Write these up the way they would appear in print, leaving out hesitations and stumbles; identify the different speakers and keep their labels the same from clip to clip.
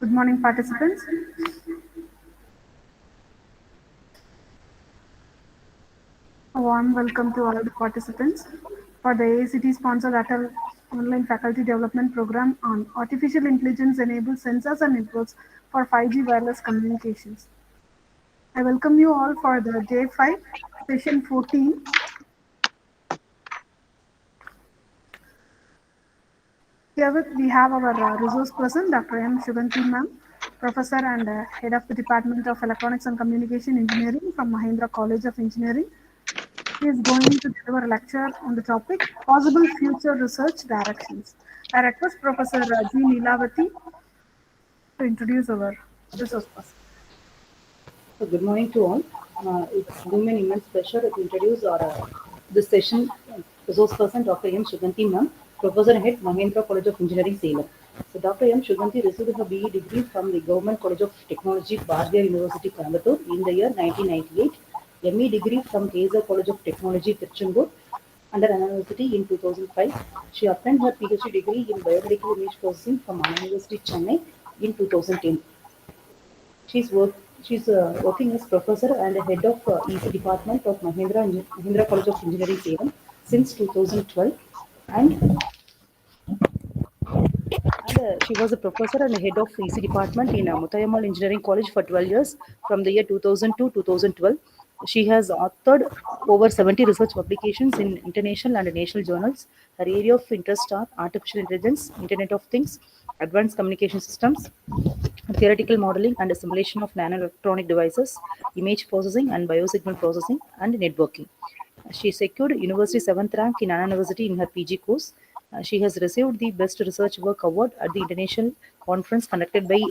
Speaker 1: Good morning, participants. A warm welcome to all the participants for the AICT sponsored Atal online faculty development program on artificial intelligence enabled sensors and networks for 5G wireless communications. I welcome you all for the day 5, session 14. We have our resource person, Dr. M. Shuganti ma'am, professor and head of the Department of Electronics and Communication Engineering from Mahindra College of Engineering. He is going to deliver a lecture on the topic Possible Future Research Directions. I request Professor G. Nilavati to introduce our resource person.
Speaker 2: So good morning to all. It's given me an immense pleasure to introduce our this session resource person Dr. M. Shuganti ma'am, Professor Head Mahindra College of Engineering, Salem. So Dr. M. Shuganti received her BE degree from the Government College of Technology, Bardya University, Coimbatore in the year 1998. ME degree from Kaiser College of Technology, Tiruchendur under Anna University in 2005. She obtained her PhD degree in Biomedical Image Processing from Anna University, Chennai in 2010. She's work. She's working as professor and head of EC department of Mahindra College of Engineering, Salem since 2012, and she was a professor and head of EC department in Mutayamal Engineering College for 12 years from the year 2000 to 2012. She has authored over 70 research publications in international and national journals. Her area of interest are artificial intelligence, Internet of Things, advanced communication systems, theoretical modeling and simulation of nanoelectronic devices, image processing and biosignal processing, and networking. She secured University 7th rank in Anna University in her PG course. She has received the Best Research Work Award at the International Conference conducted by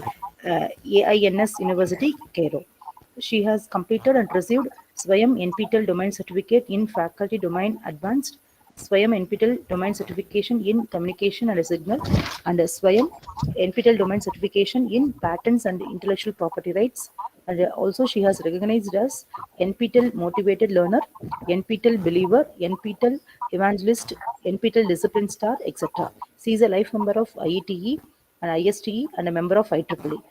Speaker 2: AINS University, Cairo. She has completed and received Swayam NPTEL Domain Certificate in Faculty Domain Advanced, Swayam NPTEL Domain Certification in Communication and Signal, and Swayam NPTEL Domain Certification in Patents and Intellectual Property Rights. And also, she has recognized as NPTEL Motivated Learner, NPTEL Believer, NPTEL Evangelist, NPTEL Discipline Star, etc. She is a life member of IETE and ISTE and a member of IEEE.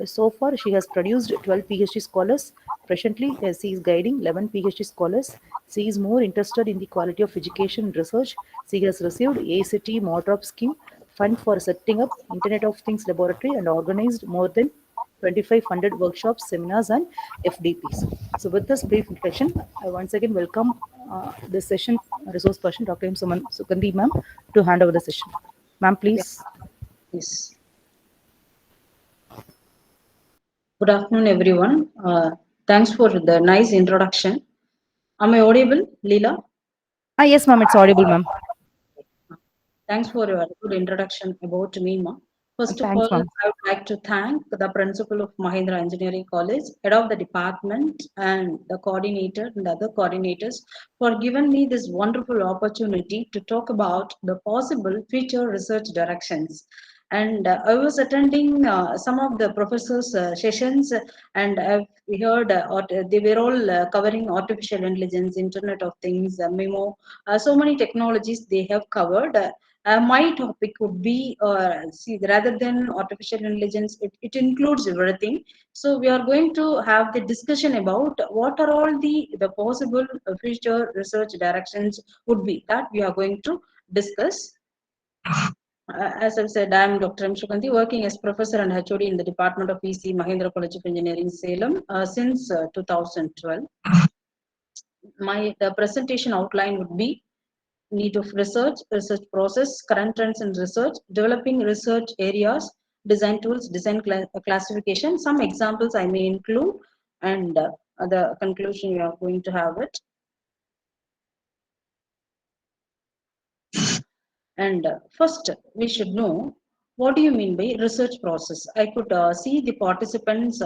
Speaker 2: So far, she has produced 12 PhD scholars. Presently, she is guiding 11 PhD scholars. She is more interested in the quality of education and research. She has received ACT Modrop scheme fund for setting up Internet of Things laboratory and organized more than 25 funded workshops, seminars, and FDPs. So, with this brief introduction, I once again welcome this session resource person, Dr. M. Sugandhi, ma'am, to hand over the session. Ma'am,
Speaker 3: Yeah,
Speaker 2: please.
Speaker 3: yes. Good afternoon, everyone. Thanks for the nice introduction. Am I audible, Leela?
Speaker 2: Yes, ma'am, it's audible, ma'am.
Speaker 3: Thanks for your good introduction about me, ma. First of all,
Speaker 2: Thanks, ma'am.
Speaker 3: I would like to thank the principal of Mahindra Engineering College, head of the department, and the coordinator and other coordinators for giving me this wonderful opportunity to talk about the possible future research directions. And I was attending some of the professors' sessions, and I've heard they were all covering artificial intelligence, Internet of Things, MIMO, so many technologies they have covered. My topic would be see rather than artificial intelligence, it includes everything. So we are going to have the discussion about what are all the possible future research directions would be that we are going to discuss. As I've said, I'm Dr. M. Shukanti, working as professor and HOD in the Department of EC, Mahindra College of Engineering, Salem, since 2012. The presentation outline would be need of research, research process, current trends in research, developing research areas, design tools, design classification. Some examples I may include, and the conclusion we are going to have it. And first, we should know what do you mean by research process. I could see the participants.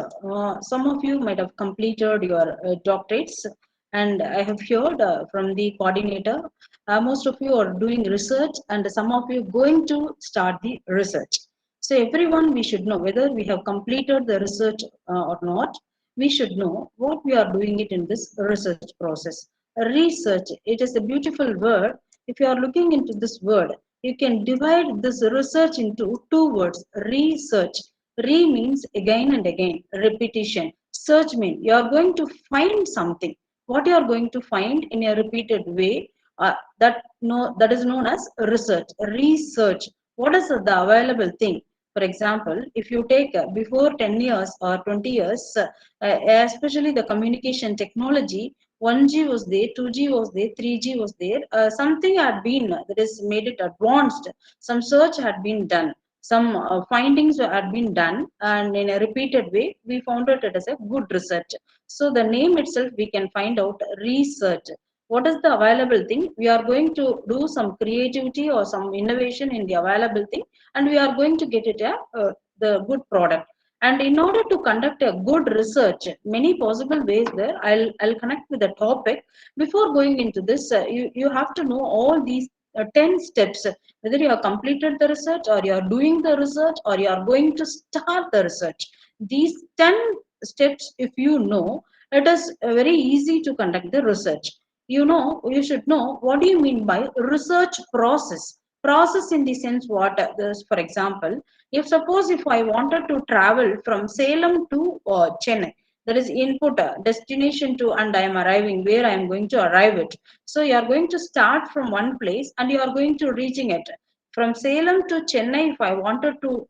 Speaker 3: Some of you might have completed your doctorates, and I have heard from the coordinator. Most of you are doing research, and some of you going to start the research. So everyone, we should know whether we have completed the research or not. We should know what we are doing it in this research process. Research, it is a beautiful word. If you are looking into this word, you can divide this research into two words, research. Re means again and again, repetition. Search means you are going to find something. What you are going to find in a repeated way, that is known as research. Research. What is the available thing? For example, if you take before 10 years or 20 years, especially the communication technology, 1G was there, 2G was there, 3G was there. Something had been that is made it advanced. Some search had been done, some findings had been done, and in a repeated way we found out it as a good research. So the name itself we can find out research. What is the available thing? We are going to do some creativity or some innovation in the available thing, and we are going to get it a the good product. And in order to conduct a good research, many possible ways there. I'll connect with the topic. Before going into this, you have to know all these 10 steps, whether you have completed the research or you are doing the research or you are going to start the research. These 10 steps, if you know, it is very easy to conduct the research. You should know what do you mean by research process in the sense what this. For example, if suppose if I wanted to travel from Salem to Chennai, there is input destination to, and I am arriving where I am going to arrive it. So you are going to start from one place and you are going to reaching it. From Salem to Chennai, if I wanted to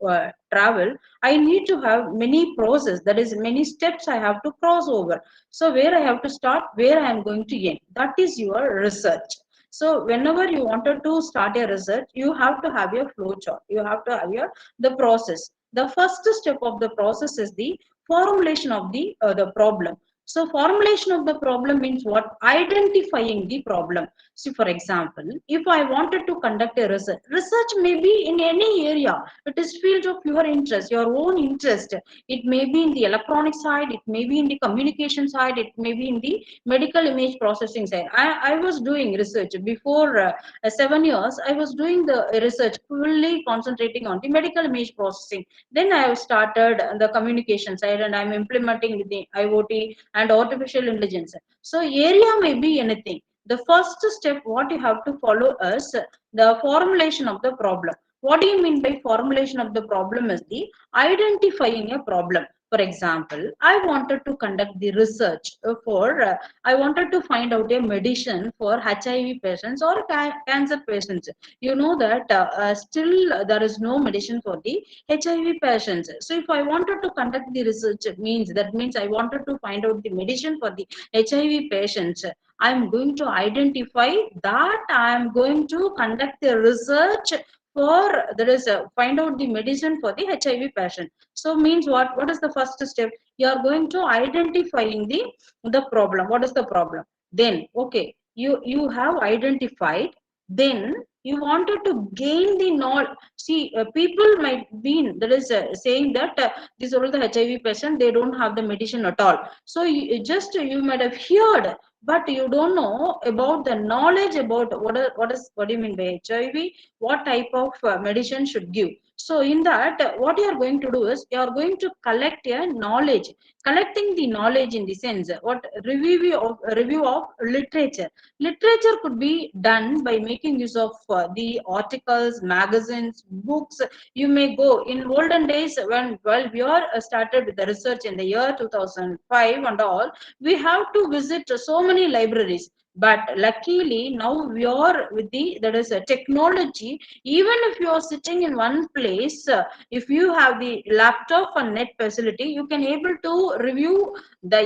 Speaker 3: travel, I need to have many process. That is, many steps I have to cross over. So where I have to start, where I am going to end. That is your research. So whenever you wanted to start a research, you have to have your flow chart. You have to have your the process. The first step of the process is the formulation of the problem. So formulation of the problem means what? Identifying the problem. See, for example, if I wanted to conduct a research may be in any area. It is field of your interest, your own interest. It may be in the electronic side, it may be in the communication side, it may be in the medical image processing side. I was doing research before 7 years. I was doing the research fully concentrating on the medical image processing. Then I have started the communication side and I'm implementing with the IoT and artificial intelligence. So area may be anything. The first step what you have to follow is the formulation of the problem. What do you mean by formulation of the problem is the identifying a problem. For example, I wanted to conduct the research for I wanted to find out a medicine for HIV patients or cancer patients. You know that still there is no medicine for the HIV patients. So if I wanted to conduct the research, that means I wanted to find out the medicine for the HIV patients. I'm going to identify that. I'm going to conduct the research for there is a find out the medicine for the HIV patient. So means what? What is the first step? You are going to identifying the problem. What is the problem? Then okay, you have identified. Then you wanted to gain the knowledge. See, people might be there is saying that these are all the HIV patient. They don't have the medicine at all. So you might have heard, but you don't know about the knowledge about what do you mean by HIV, what type of medicine should give. So in that what you are going to do is you are going to collect a knowledge. Collecting the knowledge in the sense what review of literature could be done by making use of the articles, magazines, books. You may go in olden days when well we are started with the research in the year 2005 and all, we have to visit so many libraries. But luckily now we are with the that is a technology. Even if you are sitting in one place, if you have the laptop and net facility, you can able to review the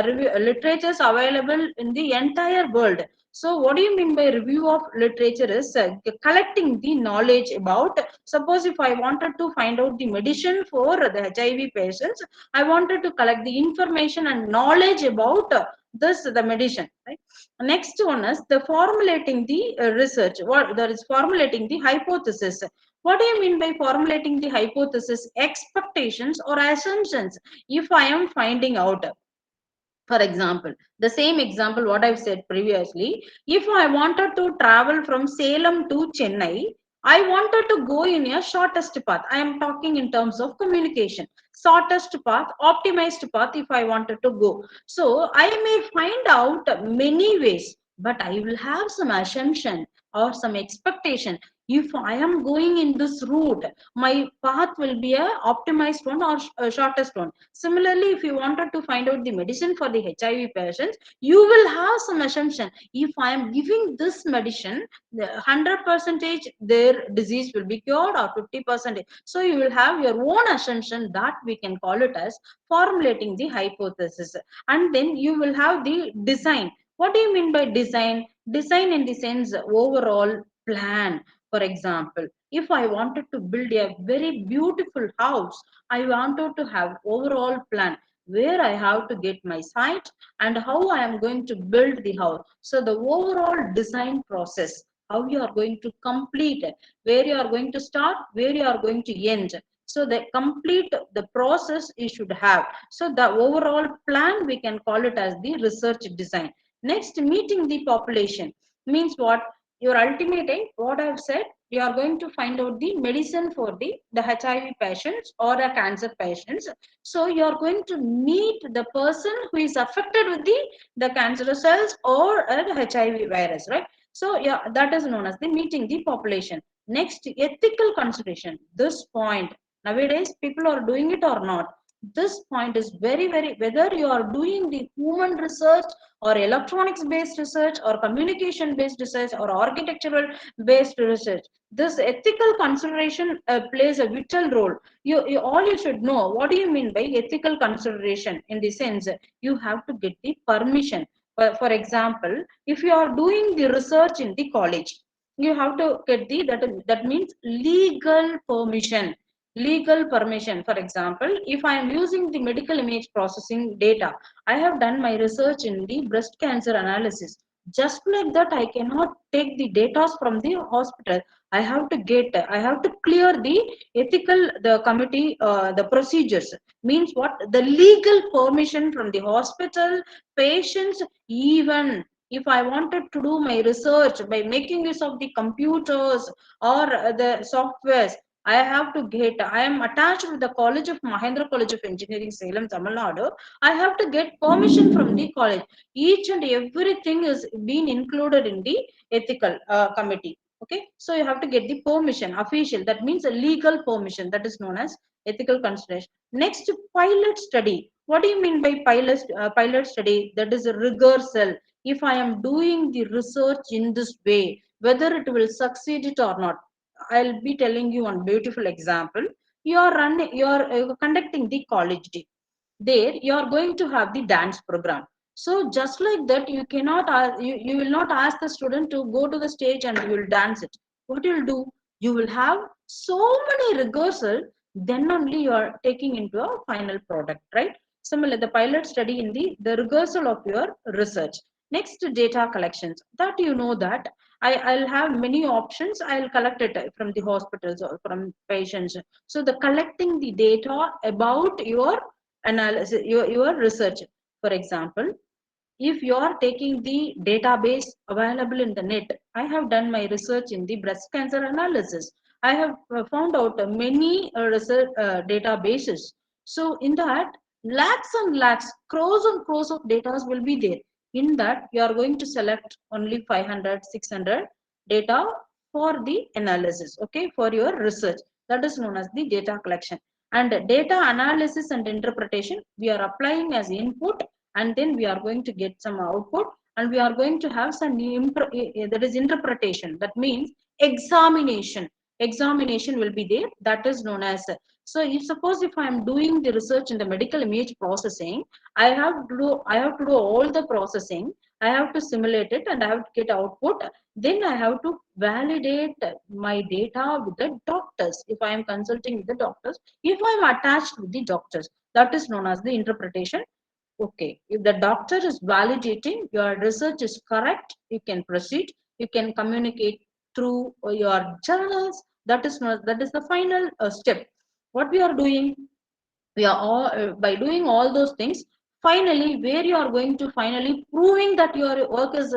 Speaker 3: review literatures available in the entire world. So what do you mean by review of literature is collecting the knowledge about. Suppose if I wanted to find out the medicine for the HIV patients, I wanted to collect the information and knowledge about this the medicine, right? Next one is the formulating the research. What that is formulating the hypothesis. What do you mean by formulating the hypothesis? Expectations or assumptions. If I am finding out, for example, the same example what I've said previously, if I wanted to travel from Salem to Chennai, I wanted to go in a shortest path. I am talking in terms of communication. Shortest path, optimized path if I wanted to go. So I may find out many ways, but I will have some assumption or some expectation. If I am going in this route, my path will be a optimized one or a shortest one. Similarly, if you wanted to find out the medicine for the HIV patients, you will have some assumption. If I am giving this medicine, the 100% their disease will be cured or 50%. So you will have your own assumption, that we can call it as formulating the hypothesis. And then you will have the design. What do you mean by design? Design in the sense overall plan. For example, if I wanted to build a very beautiful house, I wanted to have overall plan where I have to get my site and how I am going to build the house. So the overall design process, how you are going to complete it, where you are going to start, where you are going to end. So the complete the process you should have. So the overall plan, we can call it as the research design. Next, meeting the population means what? Your ultimate aim, what I've said, you are going to find out the medicine for the HIV patients or the cancer patients. So you are going to meet the person who is affected with the cancerous cells or the HIV virus, right? So yeah, that is known as the meeting the population. Next, ethical consideration. This point, nowadays people are doing it or not. This point is very, very, whether you are doing the human research or electronics based research or communication based research or architectural based research, this ethical consideration plays a vital role. All you should know, what do you mean by ethical consideration? In the sense, you have to get the permission. For example, if you are doing the research in the college, you have to get the that means legal permission. Legal permission. For example, if I am using the medical image processing data, I have done my research in the breast cancer analysis. Just like that, I cannot take the data from the hospital. I have to clear the ethical, the committee, the procedures. Means what? The legal permission from the hospital, patients, even if I wanted to do my research by making use of the computers or the softwares, I have to get, I am attached with the College of Mahendra College of Engineering, Salem, Tamil Nadu. I have to get permission from the college. Each and everything is being included in the ethical committee. Okay, so you have to get the permission, official. That means a legal permission. That is known as ethical consideration. Next, pilot study. What do you mean by pilot study? That is a rehearsal. If I am doing the research in this way, whether it will succeed it or not. I'll be telling you one beautiful example. You are conducting the college day. There you are going to have the dance program. So just like that, you cannot you will not ask the student to go to the stage and you will dance it. What you will do? You will have so many rehearsal, then only you are taking into a final product, right? Similar, the pilot study in the rehearsal of your research. Next, data collections. That you know that I'll have many options. I'll collect it from the hospitals or from patients. So the collecting the data about your analysis, your research. For example, if you are taking the database available in the net, I have done my research in the breast cancer analysis. I have found out many research databases. So in that, lakhs and lakhs, crores and crores of data will be there. In that, you are going to select only 500, 600 data for the analysis, okay, for your research. That is known as the data collection. And data analysis and interpretation, we are applying as input, and then we are going to get some output, and we are going to have some that is interpretation. That means examination will be there. That is known as, so if suppose if I am doing the research in the medical image processing, I have to do all the processing. I have to simulate it and I have to get output. Then I have to validate my data with the doctors. If I am consulting with the doctors, if I am attached with the doctors, that is known as the interpretation. Okay, if the doctor is validating your research is correct, you can proceed. You can communicate through your journals. That is not, that is the final step. What we are doing, we are all by doing all those things. Finally, where you are going to finally proving that your work is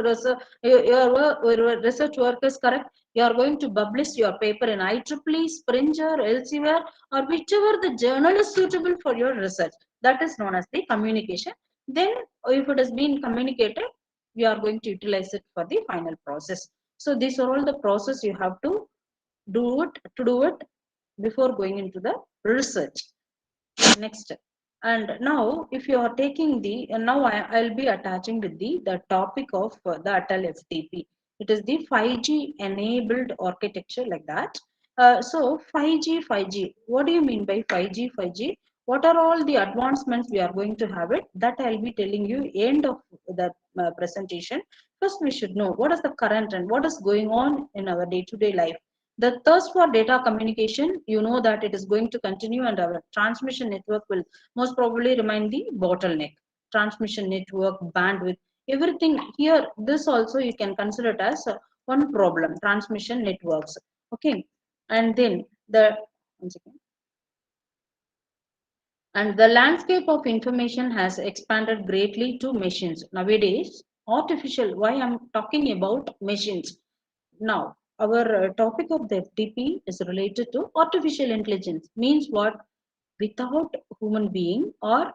Speaker 3: your research work is correct, you are going to publish your paper in IEEE, Springer, Elsevier, or whichever the journal is suitable for your research. That is known as the communication. Then, if it has been communicated, we are going to utilize it for the final process. So these are all the process you have to do it before going into the research. Next. And now, if you are taking the, and now I'll be attaching with the topic of the Atal FTP. It is the 5G enabled architecture like that. So 5G, what do you mean by 5G, 5G? What are all the advancements we are going to have it? That I'll be telling you end of the presentation. First, we should know what is the current and what is going on in our day-to-day life. The thirst for data communication, you know that it is going to continue and our transmission network will most probably remain the bottleneck. Transmission network, bandwidth, everything here, this also you can consider it as one problem, transmission networks. Okay. And then one second. And the landscape of information has expanded greatly to machines. Nowadays, artificial, why I'm talking about machines? Now, our topic of the FTP is related to artificial intelligence. Means what? Without human being or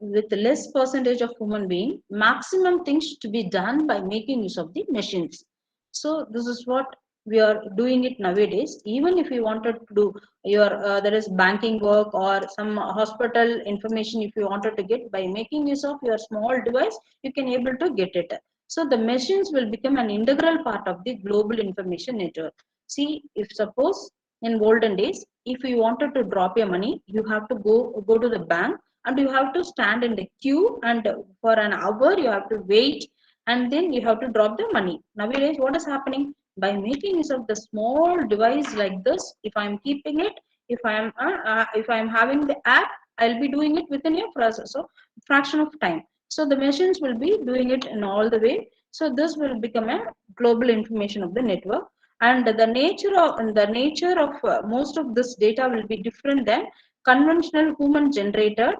Speaker 3: with less percentage of human being, maximum things to be done by making use of the machines. So this is what we are doing it nowadays. Even if you wanted to do your there is banking work or some hospital information, if you wanted to get by making use of your small device, you can able to get it. So the machines will become an integral part of the global information network. See, if suppose in olden days, if you wanted to drop your money, you have to go to the bank and you have to stand in the queue and for an hour you have to wait and then you have to drop the money. Nowadays, what is happening? By making use of the small device like this, if I'm keeping it, if I'm having the app, I'll be doing it within a process of fraction of time. So the machines will be doing it in all the way. So this will become a global information of the network, and the nature of most of this data will be different than conventional human generated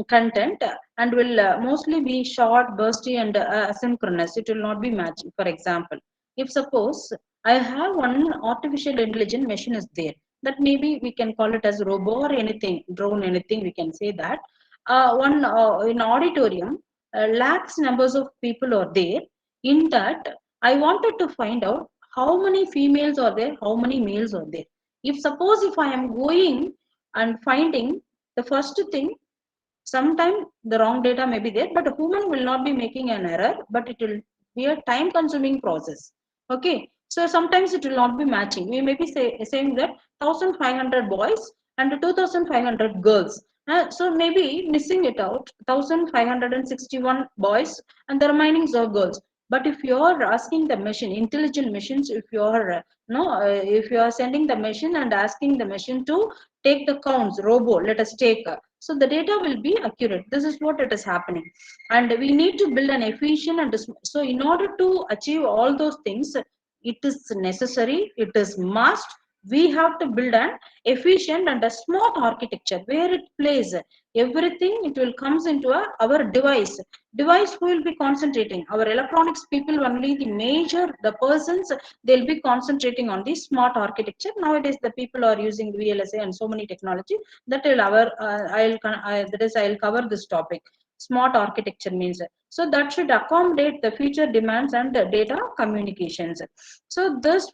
Speaker 3: content, and will mostly be short, bursty, and asynchronous. It will not be matching. For example, if suppose I have one artificial intelligence machine is there, that maybe we can call it as robo or anything, drone, anything we can say that. One in auditorium, lakhs numbers of people are there. In that, I wanted to find out how many females are there, how many males are there. If suppose if I am going and finding the first thing, sometimes the wrong data may be there, but a human will not be making an error, but it will be a time consuming process. Okay. So sometimes it will not be matching. We may be saying that 1500 boys and 2500 girls. So maybe missing it out 1561 boys and the remaining are girls. But if you are asking the machine, intelligent machines, if you are no, if you are sending the machine and asking the machine to take the counts, robo, let us take. So the data will be accurate. This is what it is happening. And we need to build an efficient and so in order to achieve all those things, it is necessary, it is must. We have to build an efficient and a smart architecture where it plays everything. It will comes into our device who will be concentrating. Our electronics people only the major, the persons, they'll be concentrating on the smart architecture. Nowadays, the people are using VLSA and so many technology that will I'll cover this topic. Smart architecture means so that should accommodate the future demands and the data communications. So this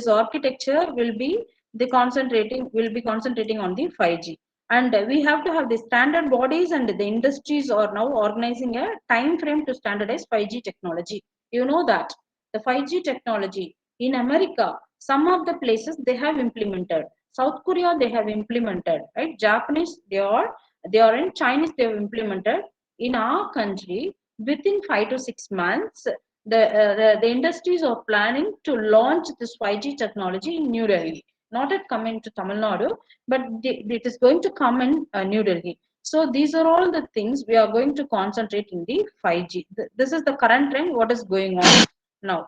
Speaker 3: architecture will be concentrating on the 5G. And we have to have the standard bodies, and the industries are now organizing a time frame to standardize 5G technology. You know that the 5G technology in America, some of the places they have implemented. South Korea they have implemented, right? Japanese they are in Chinese they have implemented. In our country, within 5 to 6 months, the industries are planning to launch this 5G technology in New Delhi. Not yet coming to Tamil Nadu, but it is going to come in New Delhi. So these are all the things we are going to concentrate in the 5G. This is the current trend, what is going on now.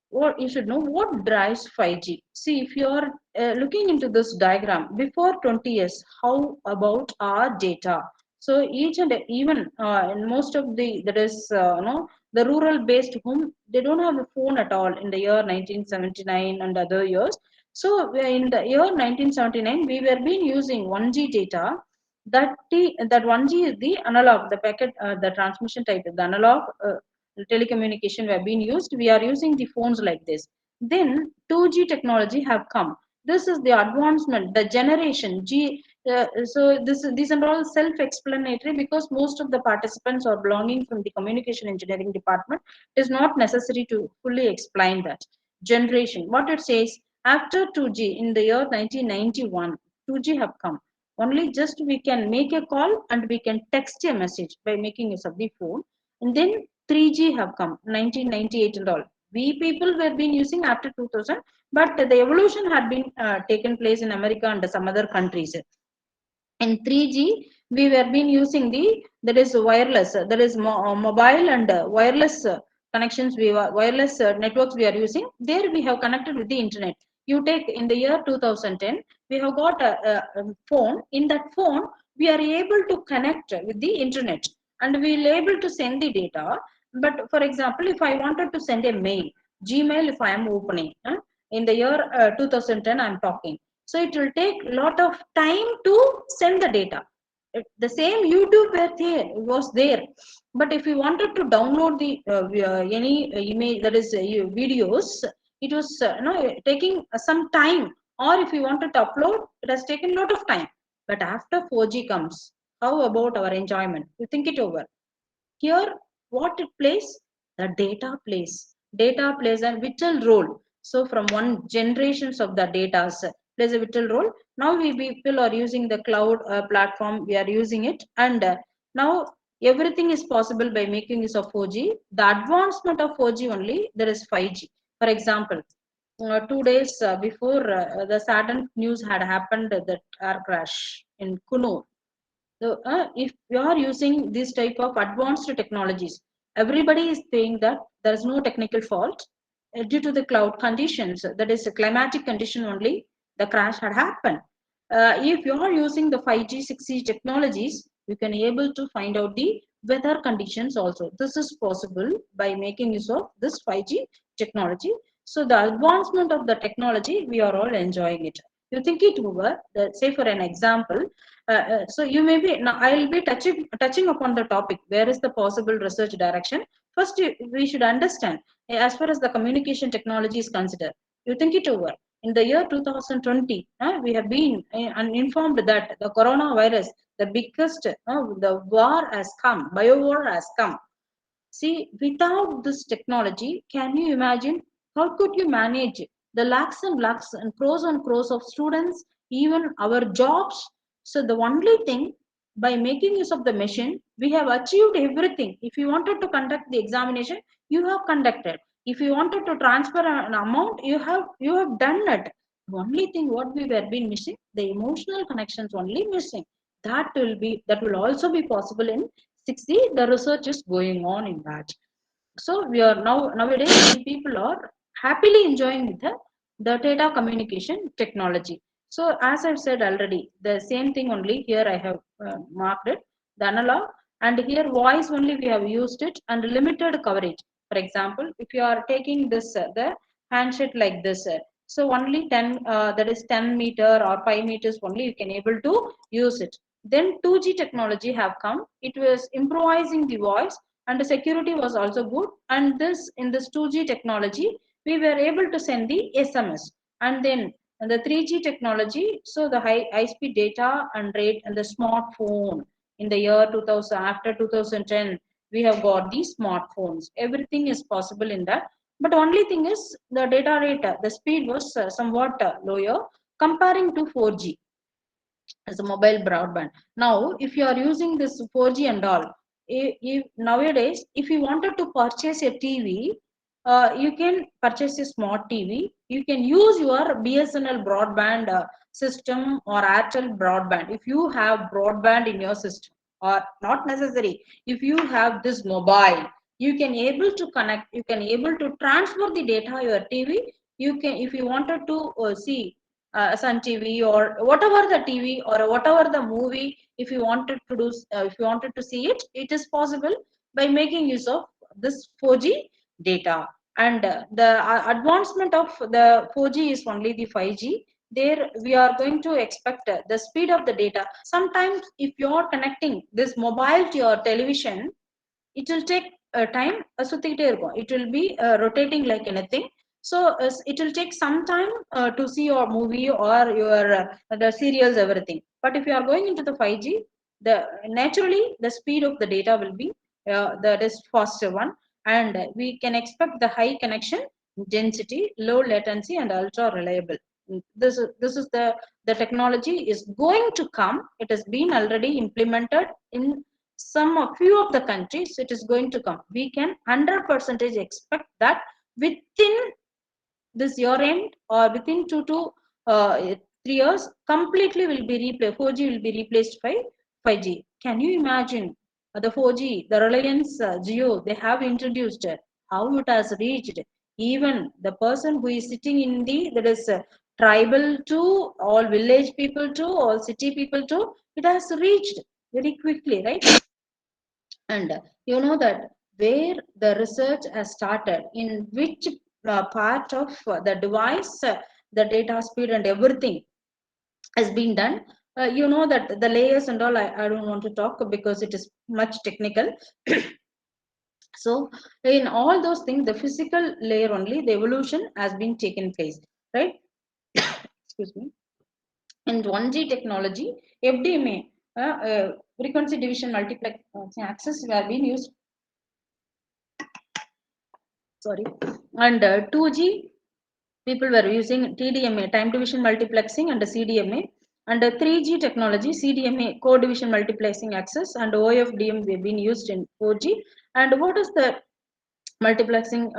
Speaker 3: What you should know, what drives 5G. See, if you are looking into this diagram, before 20 years, how about our data? So each and even in most of the that is the rural based home, they don't have a phone at all in the year 1979 and other years. So in the year 1979, we were been using 1G data. That 1G is the analog, the packet, the transmission type, the analog telecommunication were being used. We are using the phones like this. Then 2G technology have come. This is the advancement, the generation G. So these are all self-explanatory because most of the participants are belonging from the communication engineering department. It is not necessary to fully explain that. Generation, what it says, after 2G in the year 1991, 2G have come. Only just we can make a call and we can text a message by making use of the phone. And then 3G have come, 1998 and all. We people were been using after 2000, but the evolution had been taken place in America and some other countries. In 3G, we were been using there is wireless, there is mobile and wireless connections, wireless networks we are using. There we have connected with the internet. You take in the year 2010, we have got a phone. In that phone, we are able to connect with the internet and we will able to send the data. But for example, if I wanted to send a mail, Gmail, if I am opening, in the year 2010, I am talking. So it will take a lot of time to send the data. The same YouTube was there, but if you wanted to download the any image, that is videos, it was taking some time. Or if you wanted to upload, it has taken a lot of time. But after 4G comes, how about our enjoyment? You think it over. Here, what it plays? The data plays a vital role. So from one generations of the data plays a vital role. Now we people are using the cloud platform. We are using it, and now everything is possible by making use of 4G. The advancement of 4G only there is 5G. For example, 2 days before the sudden news had happened that air crash in Kuno. So, if you are using this type of advanced technologies, everybody is saying that there is no technical fault due to the cloud conditions. That is a climatic condition only. The crash had happened. If you are using the 5G, 6G technologies, you can able to find out the weather conditions also. This is possible by making use of this 5G technology. So the advancement of the technology, we are all enjoying it. You think it over. Say for an example, so you may be now I'll be touching upon the topic where is the possible research direction. First we should understand as far as the communication technology is considered. You think it over. In the year 2020, we have been informed that the coronavirus, the biggest the war has come, bio war has come. See, without this technology, can you imagine how could you manage the lakhs and crores of students, even our jobs? So the only thing by making use of the machine, we have achieved everything. If you wanted to conduct the examination, you have conducted. If you wanted to transfer an amount, you have done it. The only thing what we were been missing, the emotional connections only missing. That will also be possible in 60. The research is going on in that. So we are nowadays people are happily enjoying with the data communication technology. So as I've said already, the same thing only here I have marked it, the analog, and here voice only we have used it and limited coverage. For example, if you are taking this the handshake like this, so only 10 that is 10 meter or 5 meters only you can able to use it. Then 2G technology have come. It was improvising the voice and the security was also good. And this in this 2G technology, we were able to send the SMS. And then the 3G technology, so the high speed data and rate and the smartphone in the year 2000 after 2010, we have got these smartphones. Everything is possible in that. But only thing is the data rate, the speed was somewhat lower comparing to 4G as a mobile broadband. Now, if you are using this 4G and all, nowadays, if you wanted to purchase a TV, you can purchase a smart TV. You can use your BSNL broadband system or Airtel broadband. If you have broadband in your system, or not necessary, if you have this mobile, you can able to connect. You can able to transfer the data your TV. You can, if you wanted to see Sun TV or whatever the TV or whatever the movie, if you wanted to do, if you wanted to see it, it is possible by making use of this 4G data. And the advancement of the 4G is only the 5G. There we are going to expect the speed of the data. Sometimes if you are connecting this mobile to your television, it will take time. It will be rotating like anything. So it will take some time to see your movie or your the serials, everything. But if you are going into the 5G, the naturally the speed of the data will be that is faster one, and we can expect the high connection density, low latency, and ultra reliable. This is the technology is going to come. It has been already implemented in some a few of the countries. It is going to come. We can 100% expect that within this year end or within 2 to 3 years completely will be replaced. 4G will be replaced by 5G. Can you imagine the 4G, the Reliance Geo, they have introduced how it has reached. Even the person who is sitting in the, that is tribal to all village people to all city people to, it has reached very quickly, right? And you know that where the research has started, in which part of the device, the data speed and everything has been done. You know that the layers and all, I don't want to talk because it is much technical. So in all those things, the physical layer only, the evolution has been taken place, right? Excuse me. In 1G technology, FDMA, frequency division multiplex access were being used, sorry, and 2G people were using TDMA, time division multiplexing, and CDMA, and 3G technology, CDMA, code division multiplexing access, and OFDM have been used in 4G. And what is the multiplexing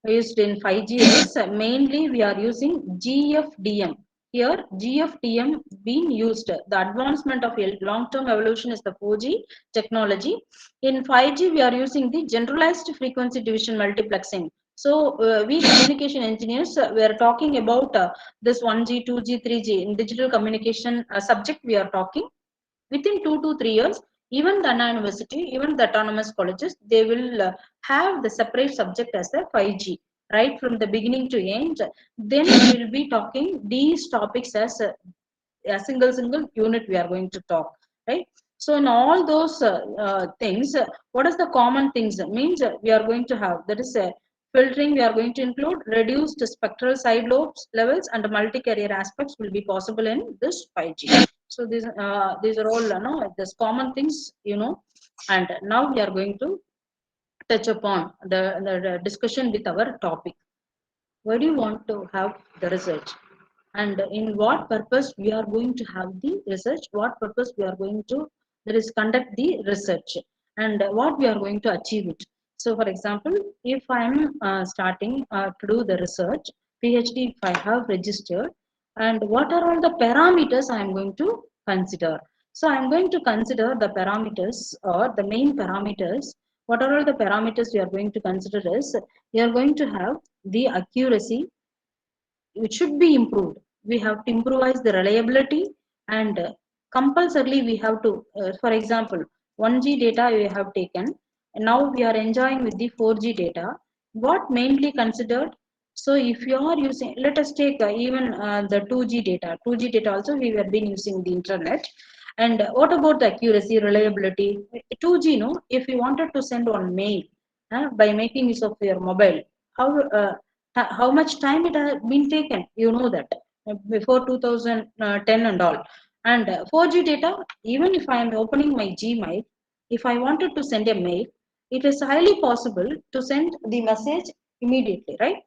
Speaker 3: used in 5G is mainly we are using GFDM. Here GFDM being used. The advancement of long-term evolution is the 4G technology. In 5G we are using the generalized frequency division multiplexing. So we communication engineers, we are talking about this 1G, 2G, 3G in digital communication subject we are talking. Within 2 to 3 years, even the Anna University, even the autonomous colleges, they will have the separate subject as a 5G, right from the beginning to end. Then we will be talking these topics as a single unit we are going to talk, right? So in all those things, what is the common things? Means we are going to have, that is filtering, we are going to include reduced spectral side lobes levels, and multi-carrier aspects will be possible in this 5G. So these are all these common things, and now we are going to touch upon the discussion with our topic. Why do you want to have the research, and in what purpose we are going to have the research, what purpose we are going to, that is, conduct the research, and what we are going to achieve it. So for example, if I am starting to do the research PhD, if I have registered, and what are all the parameters I am going to consider. So I am going to consider the parameters, or the main parameters. What are all the parameters we are going to consider is, we are going to have the accuracy, it should be improved. We have to improvise the reliability, and compulsorily we have to, for example, 1G data we have taken, and now we are enjoying with the 4G data. What mainly considered? So if you are using, let us take even the 2G data. 2G data also we have been using the internet. And what about the accuracy, reliability? 2G, no, if you wanted to send one mail by making use of your mobile, how how much time it has been taken, you know that before 2010 and all. And 4G data, even if I am opening my Gmail, if I wanted to send a mail, it is highly possible to send the message immediately, right?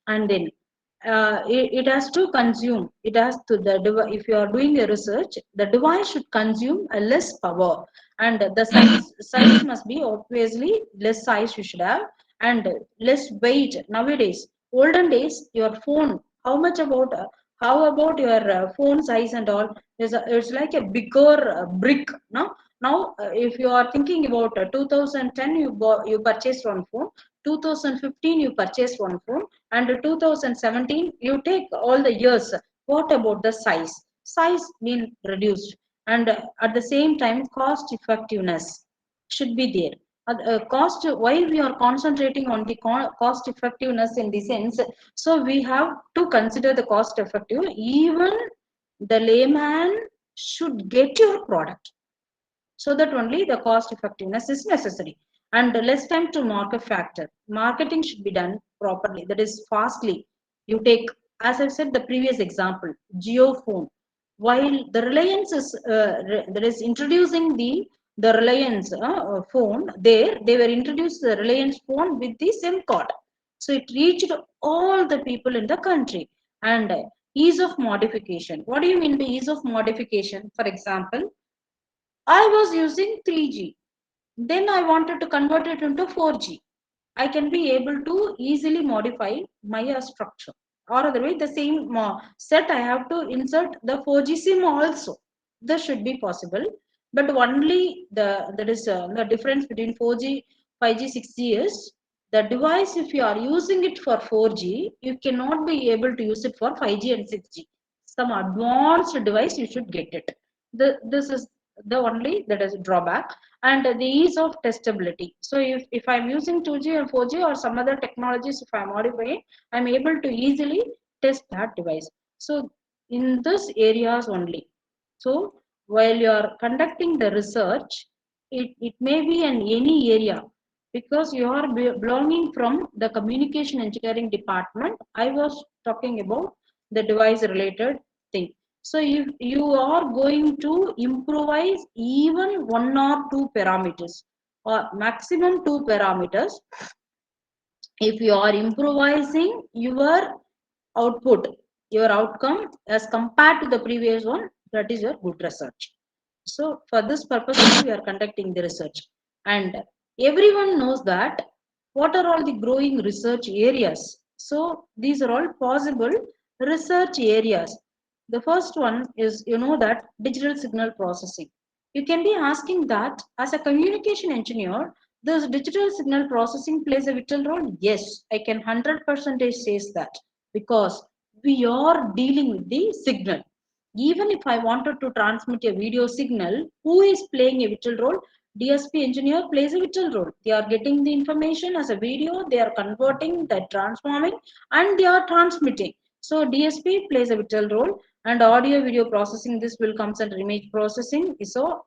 Speaker 3: And then it has to consume, it has to if you are doing a research, the device should consume a less power, and the size must be obviously less size you should have, and less weight. Nowadays, olden days, your phone, how much about how about your phone size and all, it's like a bigger brick, no? Now if you are thinking about 2010 you purchased one phone, 2015 you purchased one phone, and 2017 you take all the years. What about the size been reduced, and at the same time cost effectiveness should be there. Cost, why we are concentrating on the cost effectiveness in the sense, so we have to consider the cost effective. Even the layman should get your product, so that only the cost effectiveness is necessary. And less time to market factor, marketing should be done properly, that is fastly. You take, as I said, the previous example, Geophone. While the Reliance is introducing the Reliance phone, they were introduced the Reliance phone with the SIM card. So it reached all the people in the country. And ease of modification. What do you mean by ease of modification? For example, I was using 3G. Then I wanted to convert it into 4G. I can be able to easily modify my structure. Or otherwise, the same set I have to insert the 4G SIM also. This should be possible. But only there is the difference between 4G, 5G, 6G is the device. If you are using it for 4G, you cannot be able to use it for 5G and 6G. Some advanced device you should get it. This is the only that is drawback. And the ease of testability. So if I'm using 2G or 4G or some other technologies, if I'm modifying, I'm able to easily test that device. So in this areas only. So while you are conducting the research, it may be in any area, because you are belonging from the communication engineering department. I was talking about the device related thing. So if you are going to improvise even one or two parameters or maximum two parameters, if you are improvising your output, your outcome as compared to the previous one, that is your good research. So for this purpose, we are conducting the research. And everyone knows that what are all the growing research areas. So these are all possible research areas. The first one is, that digital signal processing. You can be asking that as a communication engineer, does digital signal processing plays a vital role? Yes, I can 100% says that, because we are dealing with the signal. Even if I wanted to transmit a video signal, who is playing a vital role? DSP engineer plays a vital role. They are getting the information as a video, they are converting, they are transforming, and they are transmitting. So DSP plays a vital role, and audio video processing, this will comes under image processing. So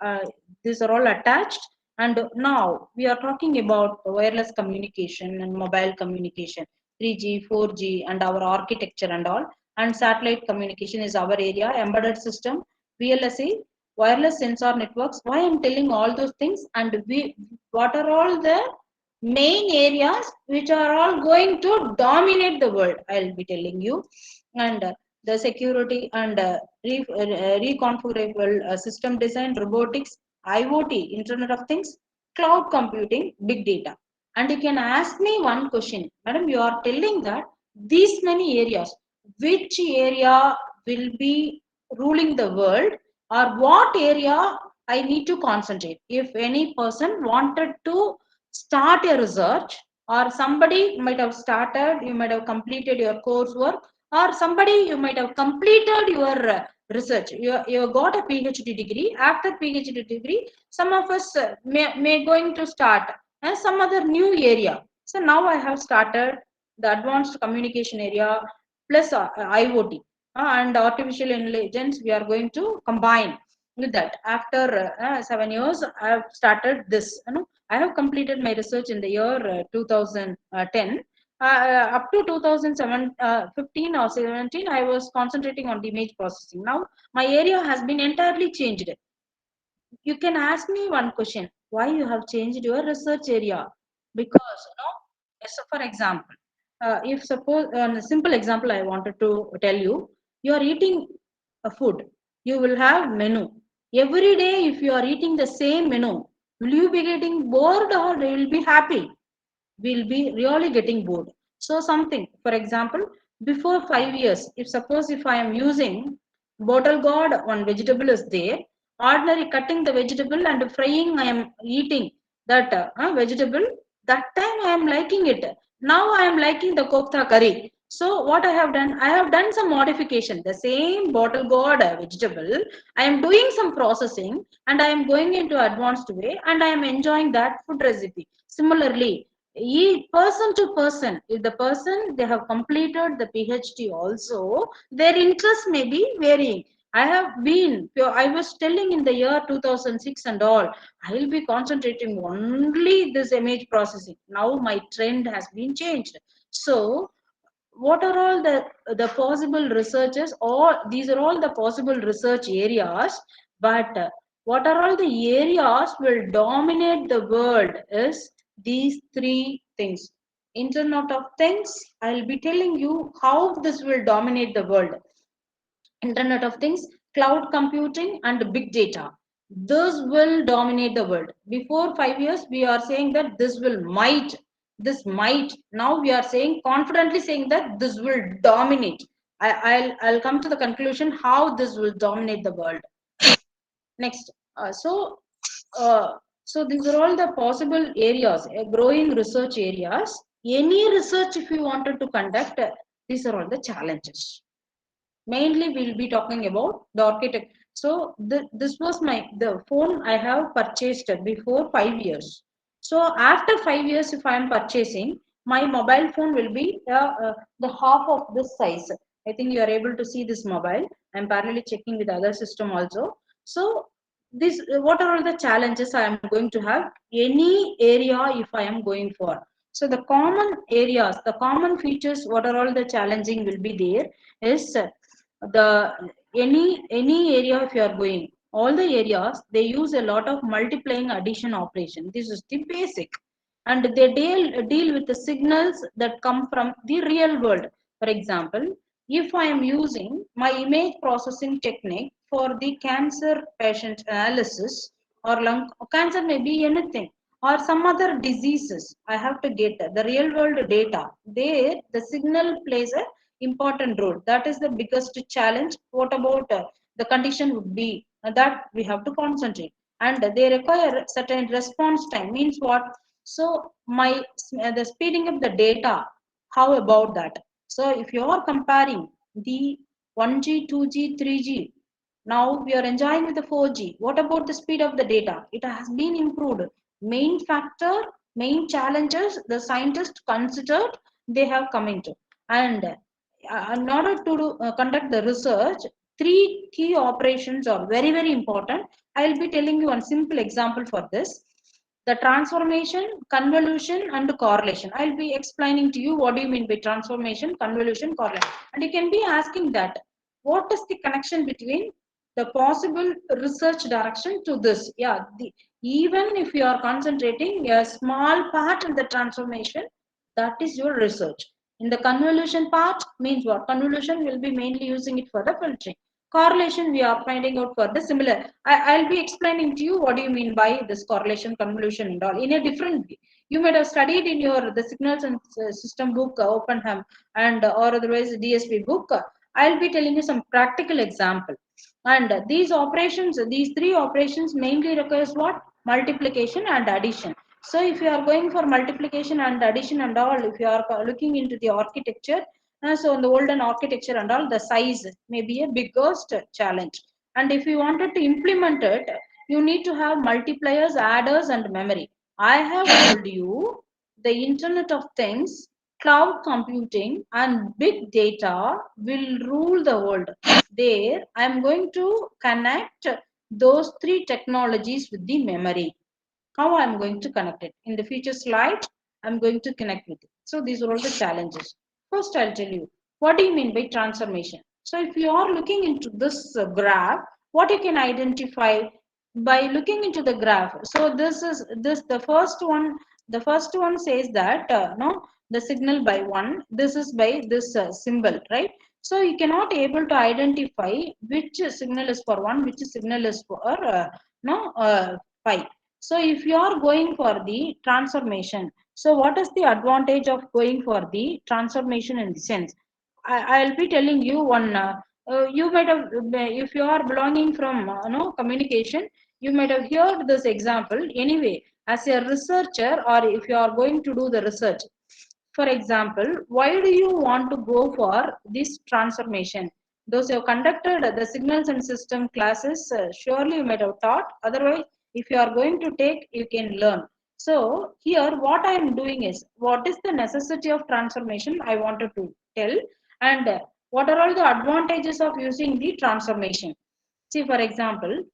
Speaker 3: these are all attached. And now we are talking about wireless communication and mobile communication, 3G, 4G, and our architecture and all. And satellite communication is our area, embedded system, VLSI, wireless sensor networks. Why I'm telling all those things, and what are all the main areas which are all going to dominate the world, I'll be telling you. And the security and reconfigurable system design, robotics, IoT, Internet of Things, cloud computing, big data. And you can ask me one question, madam, you are telling that these many areas, which area will be ruling the world, or what area I need to concentrate? If any person wanted to start a research, or somebody might have started, you might have completed your coursework, or somebody you might have completed your research, you got a PhD degree. After PhD degree, some of us may going to start some other new area. So now I have started the advanced communication area plus IoT and artificial intelligence. We are going to combine with that. After 7 years, I have started this. I have completed my research in the year 2010. Up to 2015 or 17, I was concentrating on the image processing. Now my area has been entirely changed. You can ask me one question: why you have changed your research area? Because so for example, if suppose a simple example I wanted to tell you, you are eating a food, you will have menu every day. If you are eating the same menu, will you be getting bored or you will be happy? Will be really getting bored. So something, for example, before 5 years, if suppose if I am using bottle gourd, one vegetable is there, ordinary cutting the vegetable and frying, I am eating that vegetable. That time I am liking it. Now I am liking the kofta curry. So what I have done, I have done some modification. The same bottle gourd vegetable, I am doing some processing and I am going into advanced way and I am enjoying that food recipe. Similarly, person to person, if the person they have completed the PhD also, their interest may be varying. I was telling in the year 2006 and all, I will be concentrating only this image processing. Now my trend has been changed. So what are all the possible researches, or these are all the possible research areas, but what are all the areas will dominate the world is these three things. Internet of things, I'll be telling you how this will dominate the world. Internet of things, cloud computing, and big data. This will dominate the world. Before 5 years we are saying that this might, now we are saying, confidently saying that this will dominate. I'll come to the conclusion how this will dominate the world next. Uh, so these are all the possible areas, growing research areas. Any research if you wanted to conduct, these are all the challenges. Mainly we'll be talking about the architect. So this was the phone I have purchased before 5 years. So after 5 years, if I am purchasing, my mobile phone will be the half of this size. I think you are able to see this mobile. I'm parallelly checking with other system also. So this, what are all the challenges I am going to have? Any area if I am going for. So the common areas, the common features, what are all the challenging will be there is the any area if you are going, all the areas they use a lot of multiplying addition operation. This is the basic, and they deal with the signals that come from the real world. For example, if I am using my image processing technique for the cancer patient analysis, or lung cancer, may be anything, or some other diseases, I have to get the real world data. There the signal plays a important role. That is the biggest challenge. What about the condition would be that we have to concentrate, and they require certain response time. Means what? So my the speeding up the data, how about that? So if you are comparing the 1G, 2G, 3G, now we are enjoying with the 4G. What about the speed of the data? It has been improved. Main factor, main challenges the scientists considered, they have come into. And in order to conduct the research, three key operations are very, very important. I'll be telling you one simple example for this. The transformation, convolution, and correlation. I'll be explaining to you what do you mean by transformation, convolution, correlation. And you can be asking that, what is the connection between the possible research direction to this? Yeah, even if you are concentrating a small part in the transformation, that is your research. In the convolution part, means what? Convolution will be mainly using it for the filtering. Correlation, we are finding out for the similar. I'll be explaining to you what do you mean by this correlation, convolution, and all in a different way. You might have studied in your the signals and system book, Openham, and or otherwise DSP book. I'll be telling you some practical example. And these operations, these three operations mainly requires what? Multiplication and addition. So if you are going for multiplication and addition and all, if you are looking into the architecture, so in the olden architecture and all, the size may be a biggest challenge. And if you wanted to implement it, you need to have multipliers, adders, and memory. I have told you the Internet of Things, cloud computing, and big data will rule the world. There, I am going to connect those three technologies with the memory. How I'm going to connect it? In the future slide, I'm going to connect with it. So these are all the challenges. First, I'll tell you, what do you mean by transformation? So if you are looking into this graph, what you can identify by looking into the graph. So this is this the first one. The first one says that no, the signal by one. This is by this symbol, right? So you cannot able to identify which signal is for one, which signal is for no 5. So if you are going for the transformation, so what is the advantage of going for the transformation in the sense? I'll be telling you one. You might have, if you are belonging from no communication, you might have heard this example. Anyway, as a researcher, or if you are going to do the research, for example, why do you want to go for this transformation? Those who have conducted the signals and system classes, surely you might have taught. Otherwise, if you are going to take, you can learn. So here, what I am doing is, what is the necessity of transformation? I wanted to tell, and what are all the advantages of using the transformation? See, for example,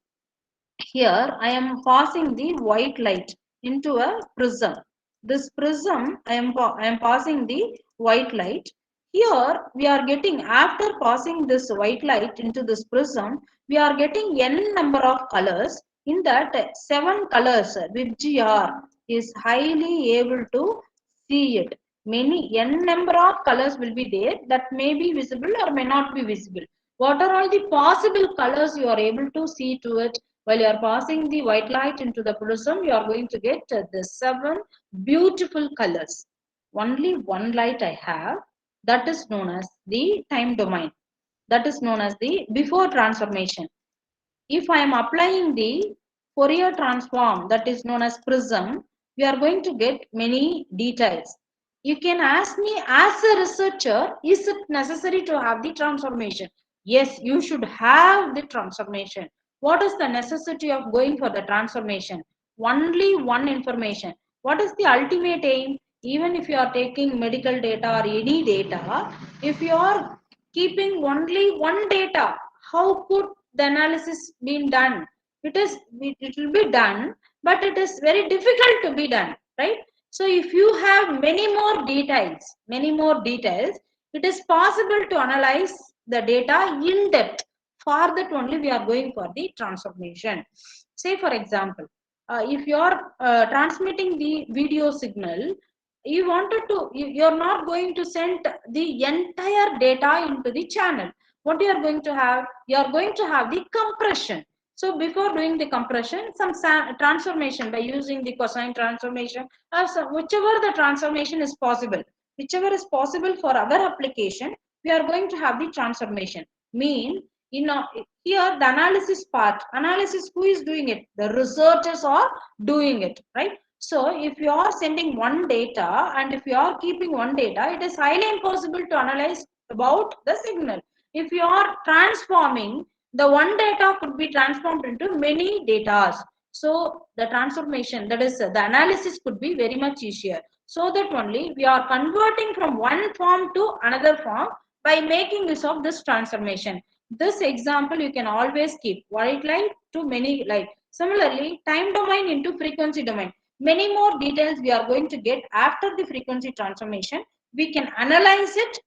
Speaker 3: here I am passing the white light into a prism. This prism, I am passing the white light. Here we are getting, after passing this white light into this prism, we are getting n number of colors. In that, 7 colors VGR is highly able to see it. Many n number of colors will be there that may be visible or may not be visible. What are all the possible colors you are able to see to it while you are passing the white light into the prism? You are going to get the 7 beautiful colors. Only one light I have, that is known as the time domain. That is known as the before transformation. If I am applying the Fourier transform, that is known as prism, we are going to get many details. You can ask me as a researcher, is it necessary to have the transformation? Yes, you should have the transformation. What is the necessity of going for the transformation? Only one information. What is the ultimate aim? Even if you are taking medical data or any data, if you are keeping only one data, how could the analysis been done? It will be done, but it is very difficult to be done, right? So if you have many more details, it is possible to analyze the data in depth. For that only we are going for the transformation. Say for example, if you are transmitting the video signal, you're not going to send the entire data into the channel. What you are going to have? You are going to have the compression. So before doing the compression, some transformation by using the cosine transformation or whichever the transformation is possible, whichever is possible for our application, we are going to have the transformation. Mean, here the analysis, who is doing it? The researchers are doing it, right? So if you are sending one data and if you are keeping one data, it is highly impossible to analyze about the signal. If you are transforming, the one data could be transformed into many data. So the transformation, that is the analysis, could be very much easier. So that only we are converting from one form to another form by making use of this transformation. This example you can always keep white light to many light. Similarly, time domain into frequency domain. Many more details we are going to get after the frequency transformation. We can analyze it,